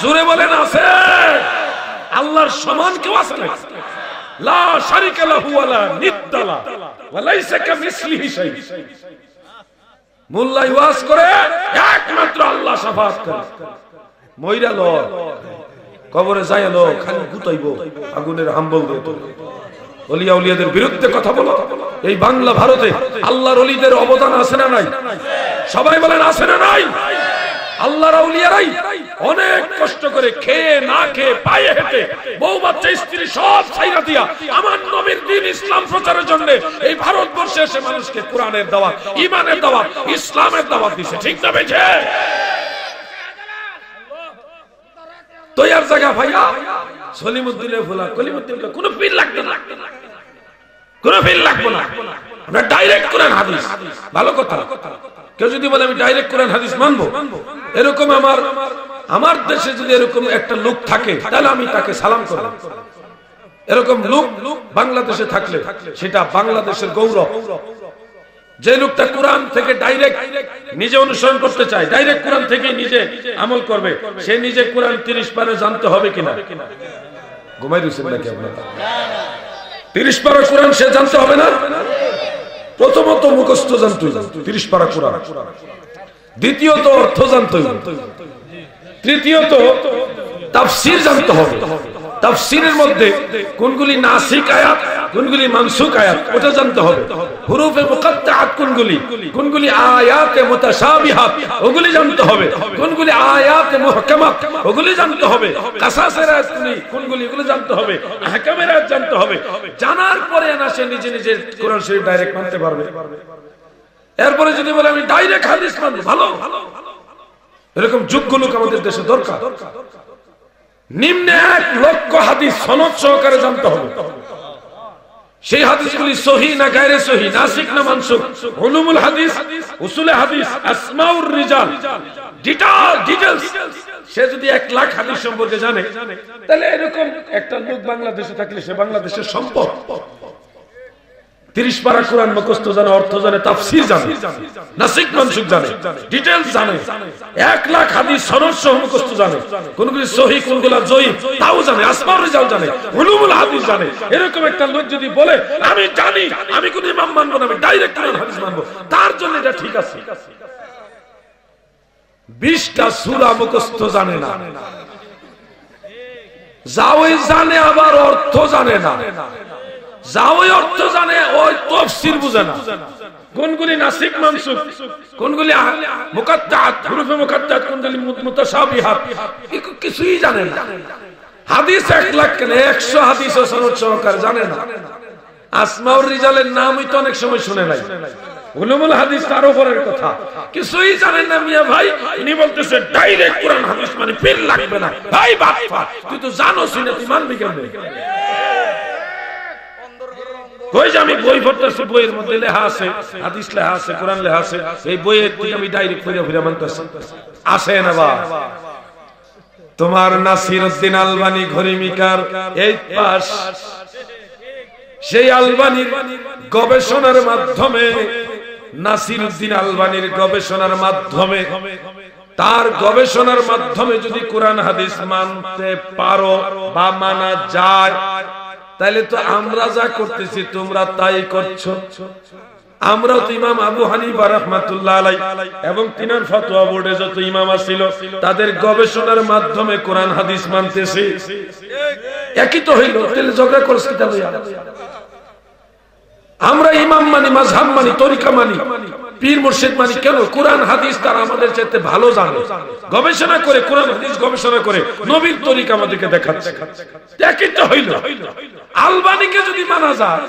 জোরে বলেন আছে? আল্লাহর সমান কেউ আছে না? লা শারিকা লাহু ওয়ালা নিদ্দা লাহু ওয়া লাইসা কামিসলিহি শাই। মোল্লা ওয়াজ করে একমাত্র আল্লাহ শাফাত করে। মইরা ল কবরে যায় ল, খালি গুতাইবো, আগুনের হাম্বল দিয়ে ওলিয়া উলিয়াদের বিরুদ্ধে কথা বলো। এই বাংলা ভারতে আল্লাহর ওলিদের অবদান আছে না নাই? সবাই বলেন আছে না নাই? আল্লাহর আউলিয়ারাই অনেক কষ্ট করে খেয়ে না খেয়ে পায়ে হেঁটে বউ বাচ্চা স্ত্রী সব ছাইরা দিয়া আমার নবীর দ্বীন ইসলাম প্রচারের জন্য এই ভারতবর্ষে এসে মানুষকে কোরআনের দাওয়াত, ঈমানের দাওয়াত, ইসলামের দাওয়াত দিছে। ঠিক না বেজে? তৈয়ার জায়গা ভাইয়া সলিমুদ্দিনের ফুলা কলিমুদ্দিন কোন পীর লাগবে না, কোন পীর লাগবে না। আমরা ডাইরেক্ট কোরআন হাদিস। ভালো কথা, কেউ যদি বলে আমি ডাইরেক্ট কোরআন হাদিস মানবো, এরকম আমার দেশে যদি এরকম একটা লোক থাকে তাহলে আমি তাকে সালাম করব। এরকম লোক বাংলাদেশে থাকলে সেটা বাংলাদেশের গৌরব। যে লোকটা কোরআন থেকে ডাইরেক্ট নিজে অনুসরণ করতে চায়, ডাইরেক্ট কোরআন থেকে নিজে আমল করবে, সে নিজে কোরআন 30 পারা জানতে হবে কিনা? ঘুমাই দিচ্ছেন নাকি আপনারা? 30 পারা কোরআন সে জানতে হবে না? প্রথমত মুখস্থ জানতে হবে 30 পারা কোরআন, দ্বিতীয়ত অর্থ জানতে হবে, তৃতীয়ত তাফসীর জানতে হবে। তাফসীরের মধ্যে কোনগুলি নাসিক আয়াত, কোনগুলি মানসুক আয়াত ওটা জানতে হবে। হুরুফে মুকাত্তাআত কোনগুলি, কোনগুলি আয়াতে মুতাশাবিহাত ওগুলি জানতে হবে, কোনগুলি আয়াতে মুহকামাত ওগুলি জানতে হবে, কাসাসের আয়াত কোনগুলি এগুলো জানতে হবে, আহকামের আয়াত জানতে হবে। জানার পরে না সে নিজে নিজে কোরআন শরীফ ডাইরেক্ট মানতে পারবে। এরপরে যদি বলে আমি ডাইরেক্ট হাদিস মানব, ভালো, এরকম যোগ্য লোক আমাদের দেশে দরকার। নিম্নে 1 লক্ষ হাদিস সনদ সহকারে জানতে হবে। সেই হাদিসগুলি সহিহ না গায়রে সহিহ, নাসিক না মানসুক, উলুমুল হাদিস, উসুলে হাদিস, আসমাউর রিজাল, ডিটেইলস। সে যদি 1 লাখ হাদিস সম্পর্কে জানে তাহলে এরকম একটা লোক বাংলাদেশে থাকলে সে বাংলাদেশের সম্পদ। 30 পারা কোরআন মুখস্থ জানে, অর্থ জানে, তাফসীর জানে, নাসিখ মানসুখ জানে, ডিটেইলস জানে, 1 লাখ হাদিস সনদ সহ মুখস্থ জানে, কোনগুলি সহিহ কোনগুলো জয়ীফ তাও জানে, আসমাউর রিজাল জানে, উলুমুল হাদিস জানে। এরকম একটা লোক যদি বলে আমি জানি, আমি কোন ইমাম মানবো না, আমি ডাইরেক্ট কোরআন হাদিস মানবো, তার জন্য এটা ঠিক আছে। 20টা সূরা মুখস্থ জানে না, যাওই জানে আবার অর্থ জানে না, যাওই অর্থ জানে ওই তাফসীর বুঝে না, কোনগুলি নাসিখ মানসুখ, কোনগুলি মুকাত্তাআত হুরুফে মুকাত্তাআত, কোনগুলি মুতাশাবিহাত, কিছুই জানে না। হাদিস 1 লাখ কেন 100 হাদিস ও সনদ সহকারে জানে না। আসমাউর রিজালের নামই তো অনেক সময় শুনে নাই, উলুমুল হাদিস তার উপরের কথা, কিছুই জানেন না মিয়া ভাই। উনি বলতেছে ডাইরেক্ট কোরআন হাদিস মানে পীর লাগবে না। ভাই বাপ্পা, তুই তো জানোস না, তুই মানবি কেমনে? কই যে আমি বই পড়তেছি, বইয়ের মধ্যে লেখা আছে, হাদিস লেখা আছে, কোরআন লেখা আছে, এই বইয়ের থেকে আমি ডাইরেক্ট ফিরে ফিরে মানতেছি। আসে না বা তোমার নাসিরউদ্দিন আলবানী ঘরিমিকার এই পাশ, সেই আলবানীর গবেষণার মাধ্যমে, নাসিরউদ্দিন আলবানীর গবেষণার মাধ্যমে, তার গবেষণার মাধ্যমে যদি কোরআন হাদিস মানতে পারো বা মানা যায়, তাহলে তো আমরা যা করতেছি তোমরা তাই করছো। আমরাও তো ইমাম আবু হানিফা রাহমাতুল্লাহ আলাইহি এবং তিনার ফতোয়া বোর্ডে যত ইমাম ছিল তাদের গবেষণার মাধ্যমে কোরআন হাদিস মানতেছি। একই তো হইল, তাহলে ঝগড়া করছ কি? তাহলে আমরা ইমাম মানি, মাযহাব মানি, তরিকা মানি, পীর মুর্শিদ মানি কেন? কোরআন হাদিস তারা আমাদের চাইতে ভালো জানে, গবেষণা করে কোরআন হাদিস গবেষণা করে নবীর তরিকা আমাদেরকে দেখাচ্ছে। একই তো হইল। আলবানীকে যদি মানা যায়,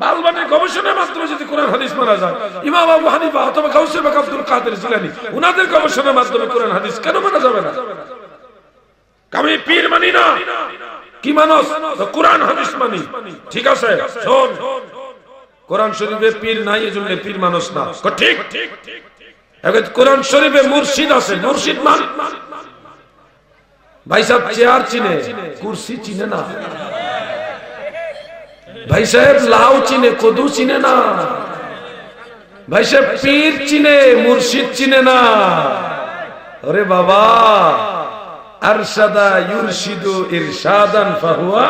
আলবানীর গবেষণার মাধ্যমে যদি কোরআন হাদিস মানা যায়, ইমাম আবু হানিফা অথবা গাউসে বাক আব্দুল কাদের জিলানী উনাদের গবেষণার মাধ্যমে কোরআন হাদিস কেন মানা যাবে না? আমি পীর মানি না, কি মানস? কোরআন হাদিস মানি। ঠিক আছে, শোন, কোরআন শরীফে পীর নাই, এজন্য পীর মানুষ না। ঠিক, এখন কোরআন শরীফে মুর্শিদ আছে, মুর্শিদ মান। ভাই সাহেব চেয়ার চিনে, কুরসি চিনে না। ভাই সাহেব লাউ চিনে, কদু চিনে না। ভাই সাহেব পীর চিনে, মুর্শিদ চিনে না। আরে বাবা, আরশাদা ইরশিদু ইরশাদান ফাহুয়া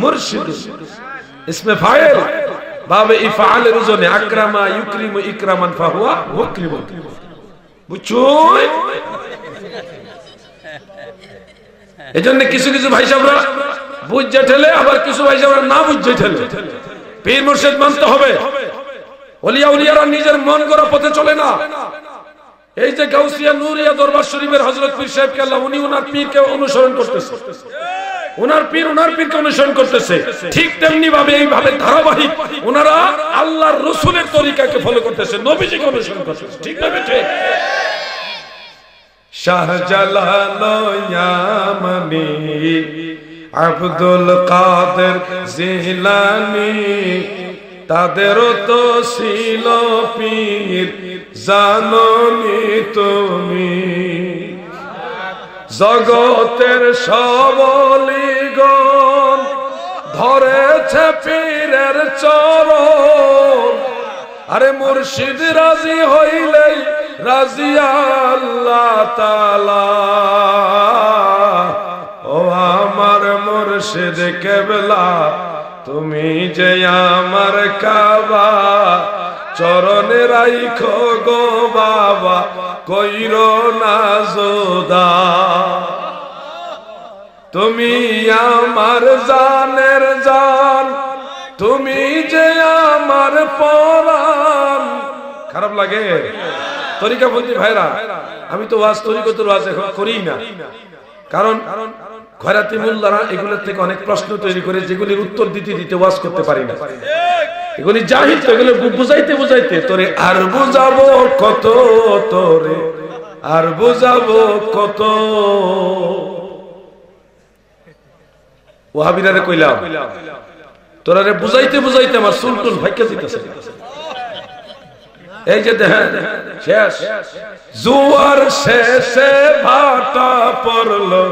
মুরশিদ, ইসমে ফাইল, বাবে ইফআল রুজনে আকরামা ইউকরিমু ইকরামান ফাহুয়া মুকরিম। বুঝছো? এজন্য কিছু কিছু ভাই সাহেবরা বুঝে ঠেলে, আবার কিছু ভাই সাহেবরা না বুঝে ঠেলে। পীর মুর্শিদ মানতে হবে। ওলিয়া উলিয়ারা নিজের মন গড়া পথে চলে না। এই যে গাউসিয়া নূরিয়া দরবার শরীফের হযরত পীর সাহেব কেল্লা, উনি ওনার পীরকে অনুসরণ করতেছে, ওনার পীরকে অনুসরণ করতেছে। ঠিক তেমনি ভাবে এইভাবে ধারাবাহিক ওনারা আল্লাহর রাসূলের তরিকাকে ফলো করতেছে, নবীজিকে অনুসরণ করতেছে। ঠিক না বেঠে? শাহজালাল ইয়ামানি, আব্দুল কাদের জিলানী, তাদেরও তো ছিল পীর, জানোনি তুমি। জগতের সবলিগণ ধরেছে পীরের চরণ, আরে মুর্শিদ রাজি হইলেই রাজি আল্লাহ তাআলা। ও আমার মুর্শিদ কেবলা, তুমি যে আমার কাবা, চরণে রাইখো গো বাবা, কইরো না জোদা। তুমি আমার জানের জান, তুমি যে আমার পরাণ। খারাপ লাগে? তরিকা বন্ধু ভাইরা, আমি তো ওয়াজ তরিকতের ওয়াজ এখন করি না, কারণ খয়রাতি মোল্লারা এগুলোর থেকে অনেক প্রশ্ন তৈরি করে, যেগুলির উত্তর দিতে দিতে ওয়াজ করতে পারি না। এগুলি জাহিল, তো এগুলো বুঝাইতে বুঝাইতে তোরে আর বুঝাবো কত, তোরে আর বুঝাবো কত। ওয়াহাবিরারে কইলাম, তোরারে বুঝাইতে বুঝাইতে আমার সুলটুল ভাইকে দিতেছে। এই যে দেখেন, শেষ জুয়ার শেষে ভাটা পড়লো,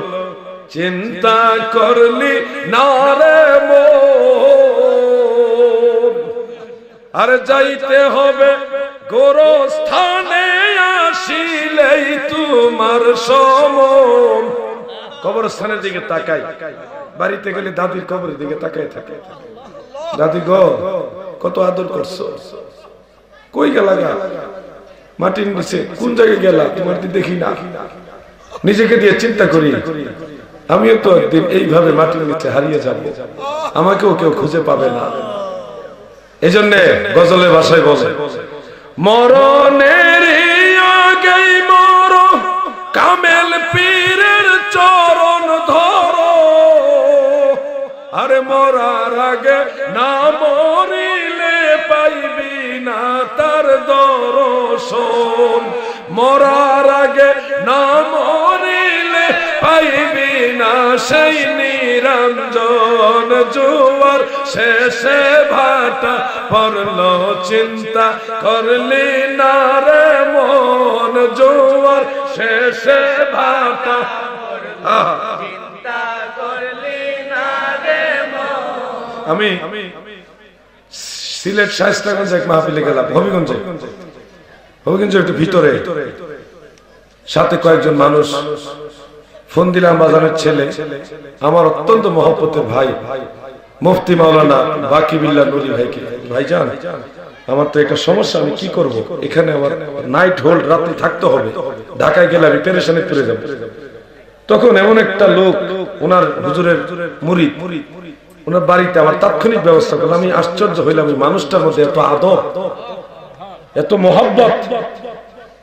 চিন্তা করলি না রে মন। আর যাইতে হবে গোরস্থানে আসিলেই তোমার সমন। কবরস্থানের দিকে তাকাই, বাড়িতে গেলে দাদির কবরের দিকে তাকাই থাকে, দাদি গো কত আদর করছো, কই গেলা গা, মাটির নিচে কোন জায়গায় গেলা, তোমার দেখি না। নিজেকে দিয়ে চিন্তা করি, আমিও তো একদিন এইভাবে মাটির নিচে হারিয়ে যাব, আমাকেও কেউ খুঁজে পাবে না। এই জন্য গজলের ভাষায় বলে, মরণের আগেই মর, কামেল পীরের চরণ ধরো, আরে মরার আগে না মরিলে পাইবি না তার দর্শন, মরার আগে না মরিলে পাইবি না সেই নিরঞ্জন। জোয়ার শেষে ভাটা পড়ল চিন্তা করলি না রে মন, জোয়ার শেষে ভাটা চিন্তা করলি না রে মন। আমি সিলেট শায়েস্তাগঞ্জে এক মাহফিলে গেলাম, হবিগঞ্জে একটু ভিতরে, সাথে কয়েকজন মানুষ। ফোন দিলাম বাজারের ছেলে, আমার অত্যন্ত মহব্বতের ভাই মুফতি মাওলানা বাকিবিল্লাহ নুরি ভাইকে, ভাইজান আমার তো একটা সমস্যা, আমি কি করব, এখানে আমার নাইট হোল্ড, রাতে থাকতে হবে, ঢাকায় গেলে আমি পেরেশানি পড়ে যাব। তখন এমন একটা লোক, ওনার হুজুরের মুরিদ, ওনার বাড়িতে আমার তাৎক্ষণিক ব্যবস্থা করলাম। আমি আশ্চর্য হইলাম, এই মানুষটার মধ্যে এত আদব, এত মোহাব্বত,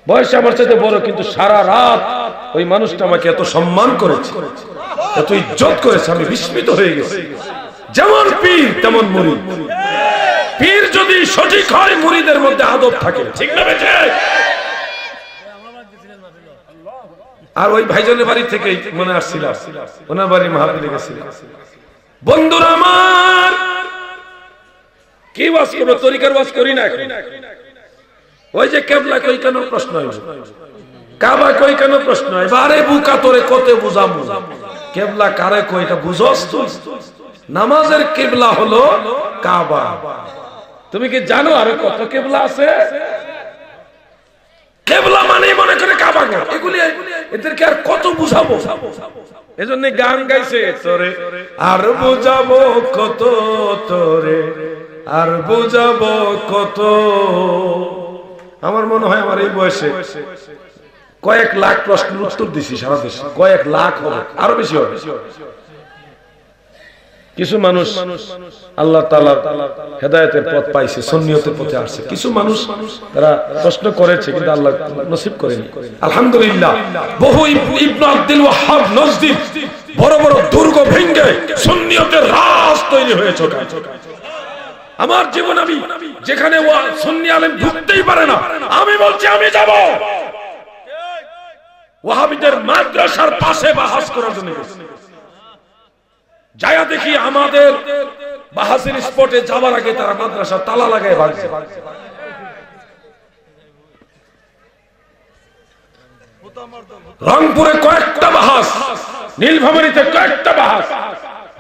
বয়স আমার সাথে বড়, কিন্তু সারা রাত ওই মানুষটা আমাকে এত সম্মান করেছে, এত ইজ্জত করেছে, আমি বিস্মিত হয়ে গেছি। যেমন পীর তেমন মুরিদ, পীর যদি সঠিক হয় মুরিদের মধ্যে আদব থাকে, ঠিক না বেঠে? আর ওই ভাইজানের বাড়ি থেকে মনে আসছিল, ওনার বাড়ি মাহফিলে গেছিলাম। বন্ধুরা আমার, কি ওয়াজ করব, তরিকার ওয়াজ করি না। ওই যে কেবলা কই কেন প্রশ্ন হয়, কাবা কই কেন প্রশ্ন হয়, বারে বুকা তোরে কত বুঝামু, কেবলা কারে কই এটা বুঝছস তুই? নামাজের কিবলা হলো কাবা। তুমি কি জানো আরো কত কিবলা আছে? কিবলা মানে মনে করে কাবা ঘর, এগুলি এদেরকে আর কত বুঝাবো? এজন্য গান গাইছে, তোরে আর বুঝাবো কত, তোরে আর বুঝাবো কত। আমার মনে হয় আমার এই বয়সে কয়েক লাখ প্রশ্নের উত্তর দিছি সারা দেশে, কয়েক লাখ হবে, আরো বেশি হবে। কিছু মানুষ আল্লাহ তাআলার হেদায়েতের পথ পাইছে, সুন্নিয়তের পথে আসছে। কিছু মানুষ তারা প্রশ্ন করেছে কিন্তু আল্লাহ নসিব করেনি। আলহামদুলিল্লাহ, বহু ইবনে আব্দুল ওয়াহ্হাব নজদি বড় বড় দুর্গ ভেঙে সুন্নিয়তের রাজ তৈরি হয়েছে। আমার জীবন আমি যেখানে সুন্নি আলেম ঢুকতেই পারে না, আমি বলছি আমি যাব। ওয়াহাবিদের মাদ্রাসার পাশে বাহাস করার জন্য যায়া দেখি আমাদের বাহাসের স্পটে যাবার আগে তারা মাদ্রাসা তালা লাগায় ভাগছে। রংপুরে কয়েকটা বাহাস, নীলফামারীতে কয়েকটা বাহাস,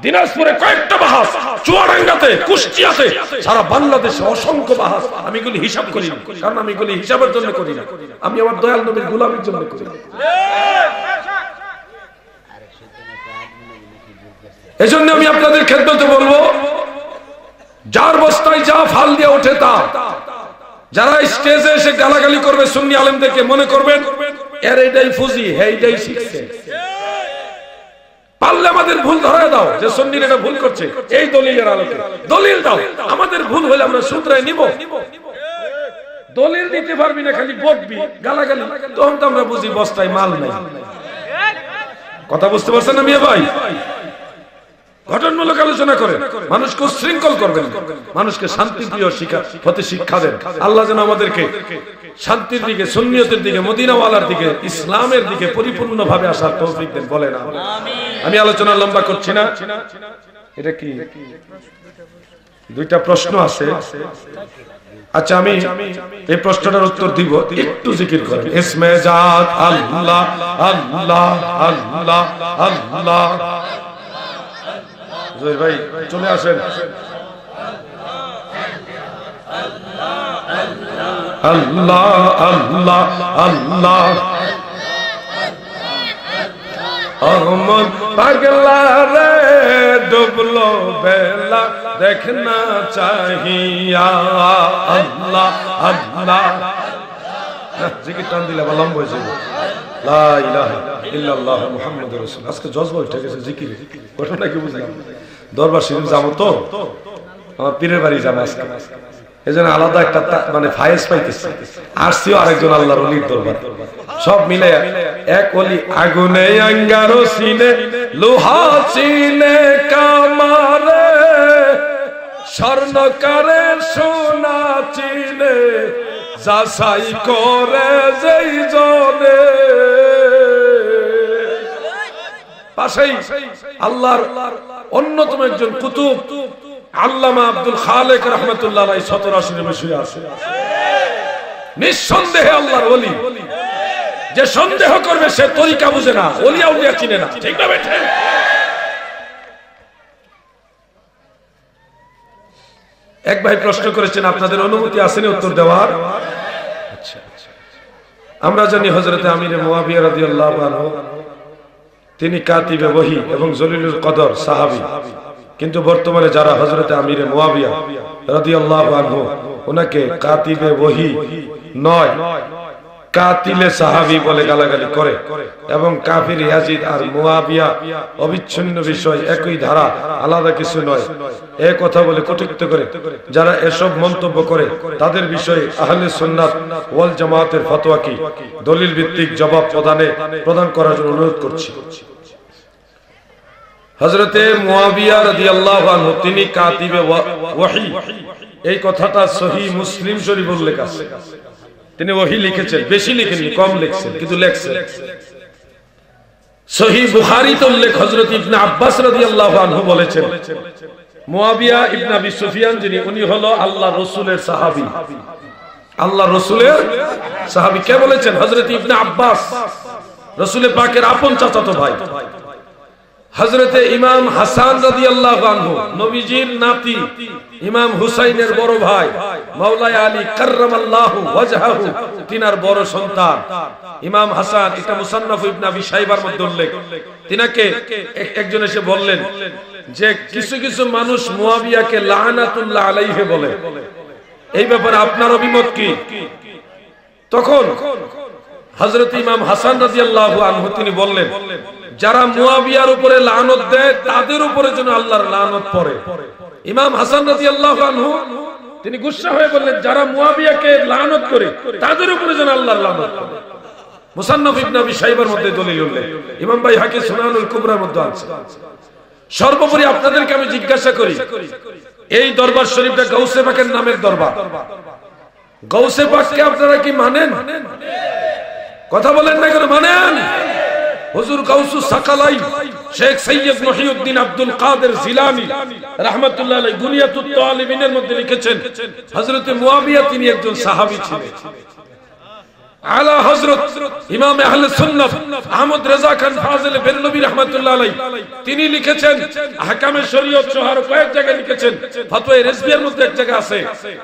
দিনাজপুরে কয়েকটা বাহাস, চুয়াডাঙ্গাতে, কুষ্টিয়াতে, সারা বাংলাদেশে অসংখ্য বাহাস। আমি এগুলি হিসাব করি না, কারণ আমি এগুলি হিসাবের জন্য করি না, আমি আমার দয়াল নবীর গোলামীর জন্য করি। এজন্য আমি আপনাদের খেদমতে বলবো, যার বস্তায় যা ফাল দিয়ে ওঠে তা, যারা স্টেজে এসে গালাগালি করবে সুন্নি আলেমদেরকে, মনে করবেন এর এইটাই ফুজি, এইটাই শিখছে। পারলে আমাদের ভুল ধরায় দাও যে সুন্নির এটা ভুল করছে, এই দলিলের আলোকে দলিল দাও। আমাদের ভুল হলে আমরা শুধরাই নিব। দলিল দিতে পারবি না, খালি বকবি, গালাগালি, তখন তো আমরা বুঝি বস্তায় মাল নাই। কথা বুঝতে পারছেন না মিয়া ভাই? ঘটনামূলক আলোচনা করে মানুষকে শৃঙ্খল করবেন, মানুষকে শান্তিপ্রিয় হতে শিক্ষা দেন। আল্লাহ যেন আমাদেরকে শান্তির দিকে, সুন্নিয়তের দিকে, মদিনাওয়ালার দিকে, ইসলামের দিকে পরিপূর্ণভাবে আসার তৌফিক দেন, বলেন আমিন। আমি আলোচনা লম্বা করছি না। এটা কি দুইটা প্রশ্ন আছে? আচ্ছা, আমি এই প্রশ্নটার উত্তর দিব, একটু জিকির করেন। ইসমে জাত আল্লাহ আল্লাহ আল্লাহ আল্লাহ। ভাই চলে আসেন। আল্লাহ আল্লাহ আল্লাহ অহমদ পাগলা রে ডুবলো বেলা দেখনা চাহিয়া আল্লাহ আল্লাহ জিকির টান দিলে আবার লম্বা হয়ে যাবে লা ইলাহা ইল্লাল্লাহ মুহাম্মাদুর রাসূলুল্লাহ আজকে জজবা উঠে গেছে জিকিরে ঘটনা কি বুঝলাম দরবার শরীফ যাবো তো আমার পীরের বাড়ি যাবো আজকে এজন্য আলাদা একটা মানে ফায়েজ পাইতেছে আসছিও আরেকজন আল্লাহর ওলির দরবার সব মিলে এক ওলি আগুনে আঙ্গারো সিনে লোহা চিনে কামারে স্বর্ণকারে সোনা চিনে যাচাই করে যেই জনে পাশেই আল্লাহর অন্যতম একজন কুতুব আল্লামা আব্দুল খালেক রাহমাতুল্লাহ আলাইহি 17 শরীফে শুয়ে আছে নিঃসন্দেহে আল্লাহর ওলি যে সন্দেহ করবে সে তরিকা বুঝে না ওলি আউলিয়া চিনে না ঠিক না বেঠে এক ভাই প্রশ্ন করেছেন আপনাদের অনুমতি আছে না উত্তর দেওয়ার আচ্ছা আমরা জানি হযরত আমির মুয়াবিয়া রাদিয়াল্লাহু আনহু তিনি কাতিবে ওহী এবং জলিলুল কদর সাহাবী কিন্তু বর্তমানে যারা হযরত আমির মুয়াবিয়া রাদিয়াল্লাহু আনহু ওনাকে কাতিবে ওহী নয় কাতিলে সাহাবী বলে গালাগালি করে এবং কাফির ইয়াজিদ আর মুয়াবিয়া অবিচ্ছিন্ন বিষয় একই ধারা আলাদা কিছু নয় এই কথা বলে কটূক্তি করে যারা এসব মন্তব্য করে তাদের বিষয়ে আহলে সুন্নাত ওয়াল জামাতের ফতোয়া কি দলিল ভিত্তিক জবাব প্রদান করার জন্য অনুরোধ করছি হযরতে মুয়াবিয়া রাদিয়াল্লাহু আনহু তিনি কাতিবে ওহী এই কথাটা সহিহ মুসলিম শরীফে উল্লেখ আছে তিনি ওহী লিখেছেন বেশি লিখেননি কম লিখছেন কিন্তু লিখছেন সহিহ বুখারীতে উল্লেখ হযরত ইবনে আব্বাস রাদিয়াল্লাহু আনহু বলেছেন মুয়াবিয়া ইবনে আবি সুফিয়ান যিনি উনি হলো আল্লাহর রাসূলের সাহাবী আল্লাহর রাসূলের সাহাবী কে বলেছেন হযরত ইবনে আব্বাস রাসূলের পাকের আপন চাচাতো ভাই হযরতে ইমাম হাসান রাদিয়াল্লাহু আনহু নবীজির নাতি ইমাম হুসাইনের বড় ভাই মাওলাই আলী কাররামাল্লাহু ওয়াজহাহু তিনার বড় সন্তান ইমাম হাসান এটা মুসান্নাফ ইবনে আবি শাইবার মধ্যে উল্লেখ তিনাকে একজন এসে বললেন যে কিছু কিছু মানুষ মুয়াবিয়াকে লানাতুল্লাহ আলাইহি বলে এই ব্যাপারে আপনার অভিমত কি তখন হযরত ইমাম হাসান রাদিয়াল্লাহু আনহু তিনি বললেন যারা মুয়াবিয়ার উপরে লানত দেয় তাদের উপরে যেন আল্লাহর লানত পড়ে ইমাম হাসান রাদিয়াল্লাহু আনহু তিনি গুসসা হয়ে বললেন যারা মুয়াবিয়াকে লানত করে তাদের উপরে যেন আল্লাহর লানত পড়ে মুসান্নাফ ইবনে আবি শাইবার মধ্যে দলিল উল্লেখ ইমাম বাইহাকী সুনানুল কুবরার মধ্যে আছে সর্বোপরি আপনাদেরকে আমি জিজ্ঞাসা করি এই দরবার শরীফটা গাউসে পাকের নামের দরবার গাউসে পাককে আপনারা কি মানেন কথা বলেন না কেন মানেন হুজুর গাউসুস সাকালাই শেখ সৈয়দ মহিউদ্দিন আব্দুল কাদের জিলানী রাহমাতুল্লাহ আলাইহি বুনিয়াতুত তালিবিনের মধ্যে লিখেছেন হযরত মুয়াবিয়া তিনি একজন সাহাবী ছিলেন আলা হযরত ইমাম আহলে সুন্নাহ আহমদ রেজা খান ফাজিল বেরলভী রাহমাতুল্লাহ আলাইহি তিনি লিখেছেন আহকামে শরীয়ত সহ কয়েক জায়গায় লিখেছেন ফতোয়া রিজভিয়ার মধ্যে এক জায়গা আছে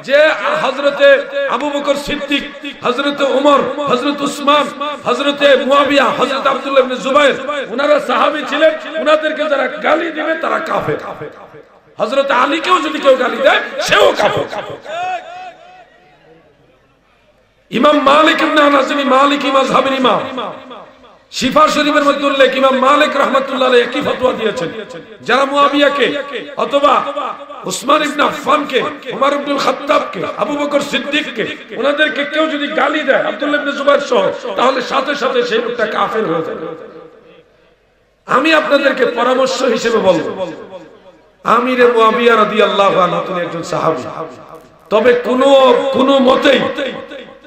যে হযরতে আবু বকর সিদ্দিক হযরতে ওমর হযরত উসমান হযরতে মুয়াবিয়া হযরত আব্দুল্লাহ ইবনে জুবাইর ওনারা সাহাবী ছিলেন ওনাদেরকে যারা গালি দিবে তারা কাফের হযরত আলীকেও যদি কেউ গালি দেয় সেও কাফের ইমাম মালিক ইবনে আনাস যিনি মালিকি মাযহাবের ইমাম শিফা শরীফের মধ্যে উল্লেখ ইমাম মালিক রাহমাতুল্লাহ আলাইহি একই ফতোয়া দিয়েছেন যারা মুয়াবিয়াকে অথবা উসমান ইবনে আফফানকে ওমর ইবনে খাত্তাবকে আবু বকর সিদ্দিককে ওনাদেরকে কেউ যদি গালি দেয় আব্দুল্লাহ ইবনে জুবাইর সহ তাহলে সাথে সাথে সেই লোকটা কাফের হয়ে যাবে আমি আপনাদেরকে পরামর্শ হিসেবে বলবো আমিরে মুয়াবিয়া রাদিয়াল্লাহু আনহু তিনি একজন সাহাবী তবে কোন মতেই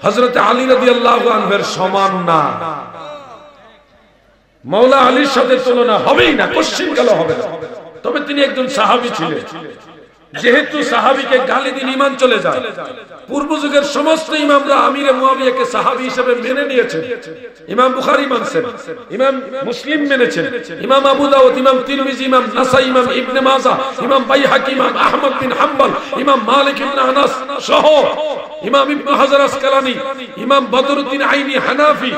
হযরত আলী রাদিয়াল্লাহু আনহুর সমান না মাওলা আলীর সাথে তুলনা হবেই না কোশ্চিন কালো হবে না তবে তিনি একজন সাহাবী ছিলেন যেহেতু সাহাবীকে গালি দিন ঈমান চলে যায়, পূর্ব যুগের সমস্ত ইমামরা আমিরে মুয়াবিয়াকে সাহাবী হিসেবে মেনে নিয়েছেন। ইমাম বুখারী মানছেন, ইমাম মুসলিম মেনেছেন, ইমাম আবু দাউদ, ইমাম তিরমিজি, ইমাম নাসাই, ইমাম ইবনে মাজাহ, ইমাম বাইহাকি, ইমাম আহমদ বিন হাম্বল, ইমাম মালিক ইবনে আনাস সহ ইমাম ইবনে হাজার আসকালানি, ইমাম বদরুদ্দিন আইনি হানাফি,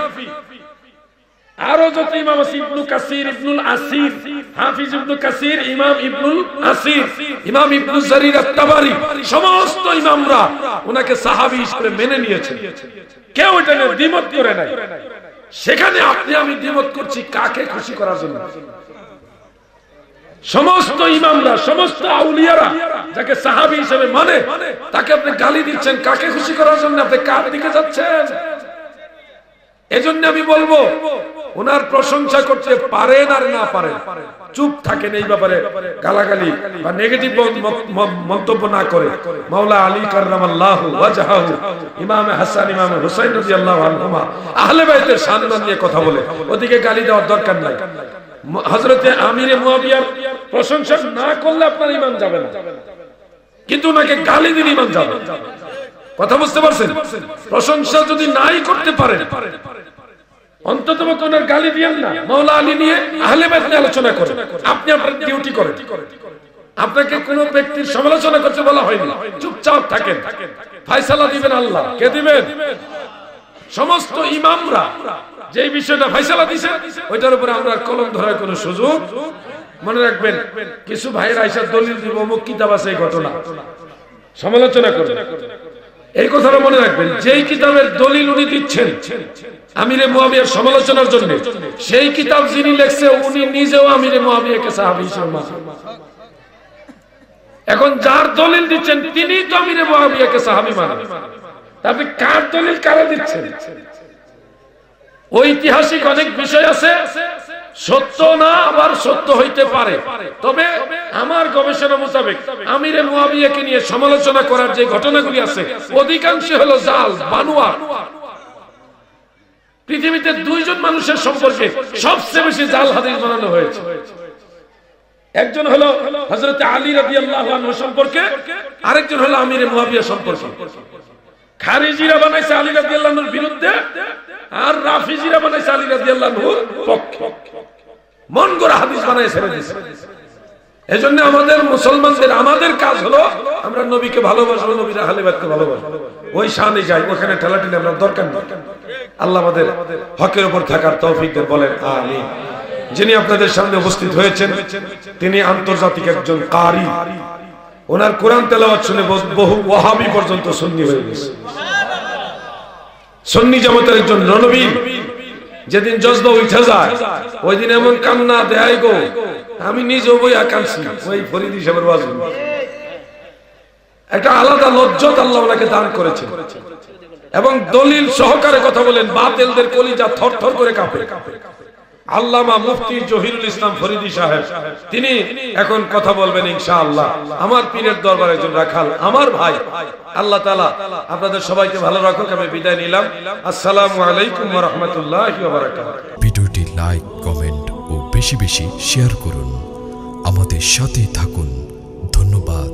আরো যত ইমাম আছে, ইবনে কাসির, ইবনুল আসির, হাফিজ ইবনে কাসির, ইমাম ইবনুল আসির, ইমাম ইবনে জারির আত-তাবারি, সমস্ত ইমামরা ওনাকে সাহাবী হিসেবে মেনে নিয়েছেন। কেউ এটা নিয়ে দ্বিমত করে নাই। সেখানে আপনি আমি দ্বিমত করছি কাকে খুশি করার জন্য? সমস্ত ইমামরা, সমস্ত আউলিয়ারা যাকে সাহাবী হিসেবে মানে, তাকে আপনি গালি দিচ্ছেন কাকে খুশি করার জন্য? আপনি কার দিকে যাচ্ছেন? এজন্য আমি বলবো, ওনার প্রশংসা করতে পারেন আর না পারেন, চুপ থাকেন, এই ব্যাপারে গালাগালি বা নেগেটিভ মন্তব্য না করে। মাওলা আলী কাররামাল্লাহু ওয়াজহাহু, ইমাম হাসান, ইমাম হুসাইন রাদিয়াল্লাহু আনহুমা, আহলে বাইতের সম্মান নিয়ে কথা বলে ওদিকে গালি দেওয়ার দরকার নাই। হযরতে আমিরে মুয়াবিয়ার প্রশংসা না করলে আপনার ঈমান যাবে না, কিন্তু ওনাকে গালি দিলে ঈমান যাবে। কথা বুঝতে পারছেন? প্রশংসা যদি নাই করতে পারেন, অন্তত ওনার গালি দিয়েন না। মাওলা আলী নিয়ে আহলে বাইত নিয়ে আলোচনা করেন, আপনি আপনার ডিউটি করেন। আপনাকে কোন ব্যক্তির সমালোচনা করতে বলা হয়নি, চুপচাপ থাকেন, ফয়সালা দিবেন আল্লাহ। কে দিবেন? সমস্ত ইমামরা যে বিষয়টা ফয়সালা দিয়েছে ওইটার উপরে আমরা কলম ধরার কোনো সুযোগ। মনে রাখবেন, কিছু ভাইয়ের আইসা দলিল দিব, অমুক কিতাব আছে, এই ঘটনা সমালোচনা করবেন, এই কথাটা মনে রাখবেন। যেই কিতাবের দলিল উনি দিচ্ছেন আমিরে মুয়াবিয়ার সমালোচনার জন্য, সেই কিতাব যিনি লিখছে উনি নিজেও আমিরে মুয়াবিয়াকে সাহাবী হিসেবে মানেন। এখন যার দলিল দিচ্ছেন তিনি তো আমিরে মুয়াবিয়াকে সাহাবী মানেন, আপনি কার দলিল কারা দিচ্ছেন? ঐতিহাসিক অনেক বিষয় আছে, সত্য না আবার সত্য হইতে পারে, তবে আমার গবেষণা মোতাবেক আমিরে মুয়াবিয়াকে নিয়ে সমালোচনা করার যে ঘটনাগুলি আছে অধিকাংশ হলো জাল, বানোয়া। পৃথিবীতে দুইজন মানুষের সম্পর্কে সবচেয়ে বেশি জাল হাদিস বানানো হয়েছে। একজন হলো হযরত আলী রাদিয়াল্লাহু আনহু সম্পর্কে, আরেকজন হলো আমিরে মুয়াবিয়া সম্পর্কে। খারিজিরা বানাইছে আলী রাদিয়াল্লাহু আনহুর বিরুদ্ধে, আর রাফিজিরা বানাইছে আলী রাদিয়াল্লাহু আনহুর পক্ষে। মন গড়া হাদিস বানায় ছেড়ে দিয়েছে। এজন্য আমাদের মুসলমানদের আমাদের কাজ হলো আমরা নবীকে ভালোবাসবো, নবীর আহলে বাইতকে ভালোবাসবো, ওই শানে যাই, ওখানে ঠেলাঠেলি আমরা দরকার নেই। আল্লাহ আমাদের হকের উপর থাকার তৌফিক দেন, বলেন আমিন। যিনি আপনাদের সামনে উপস্থিত হয়েছেন তিনি আন্তর্জাতিক একজন কারি। ওনার কোরআন তেলাওয়াত শুনে বহু ওয়াহাবি পর্যন্ত সুন্নি হয়ে গেছে। সুন্নি জামাতের একজন রণবীর। যেদিন জজবা উঠে যায় ওই দিন এমন কান্না দেয় গো, আমি নিজেও বইয়া কাঁদছি ওই ফরিদি সাহেবের ওয়াজ। একটা আলাদা লজ্জত আল্লাহ ওনাকে দান করেছেন, এবং দলিল সহকারে কথা বলেন, বাতিলদের কলিজা থরথর করে কাঁপে। আল্লামা মুফতি জহিরুল ইসলাম ফরিদি সাহেব তিনি এখন কথা বলবেন ইনশাআল্লাহ। আমার পীরের দরবারে একজন রাখাল, আমার ভাই। আল্লাহ তাআলা আপনাদের সবাইকে ভালো রাখুক। আমি বিদায় নিলাম। আসসালামু আলাইকুম ওয়া রাহমাতুল্লাহি ওয়া বারাকাতুহু। ভিডিওটি লাইক, কমেন্ট ও বেশি বেশি শেয়ার করুন। আমাদের সাথে থাকুন। ধন্যবাদ।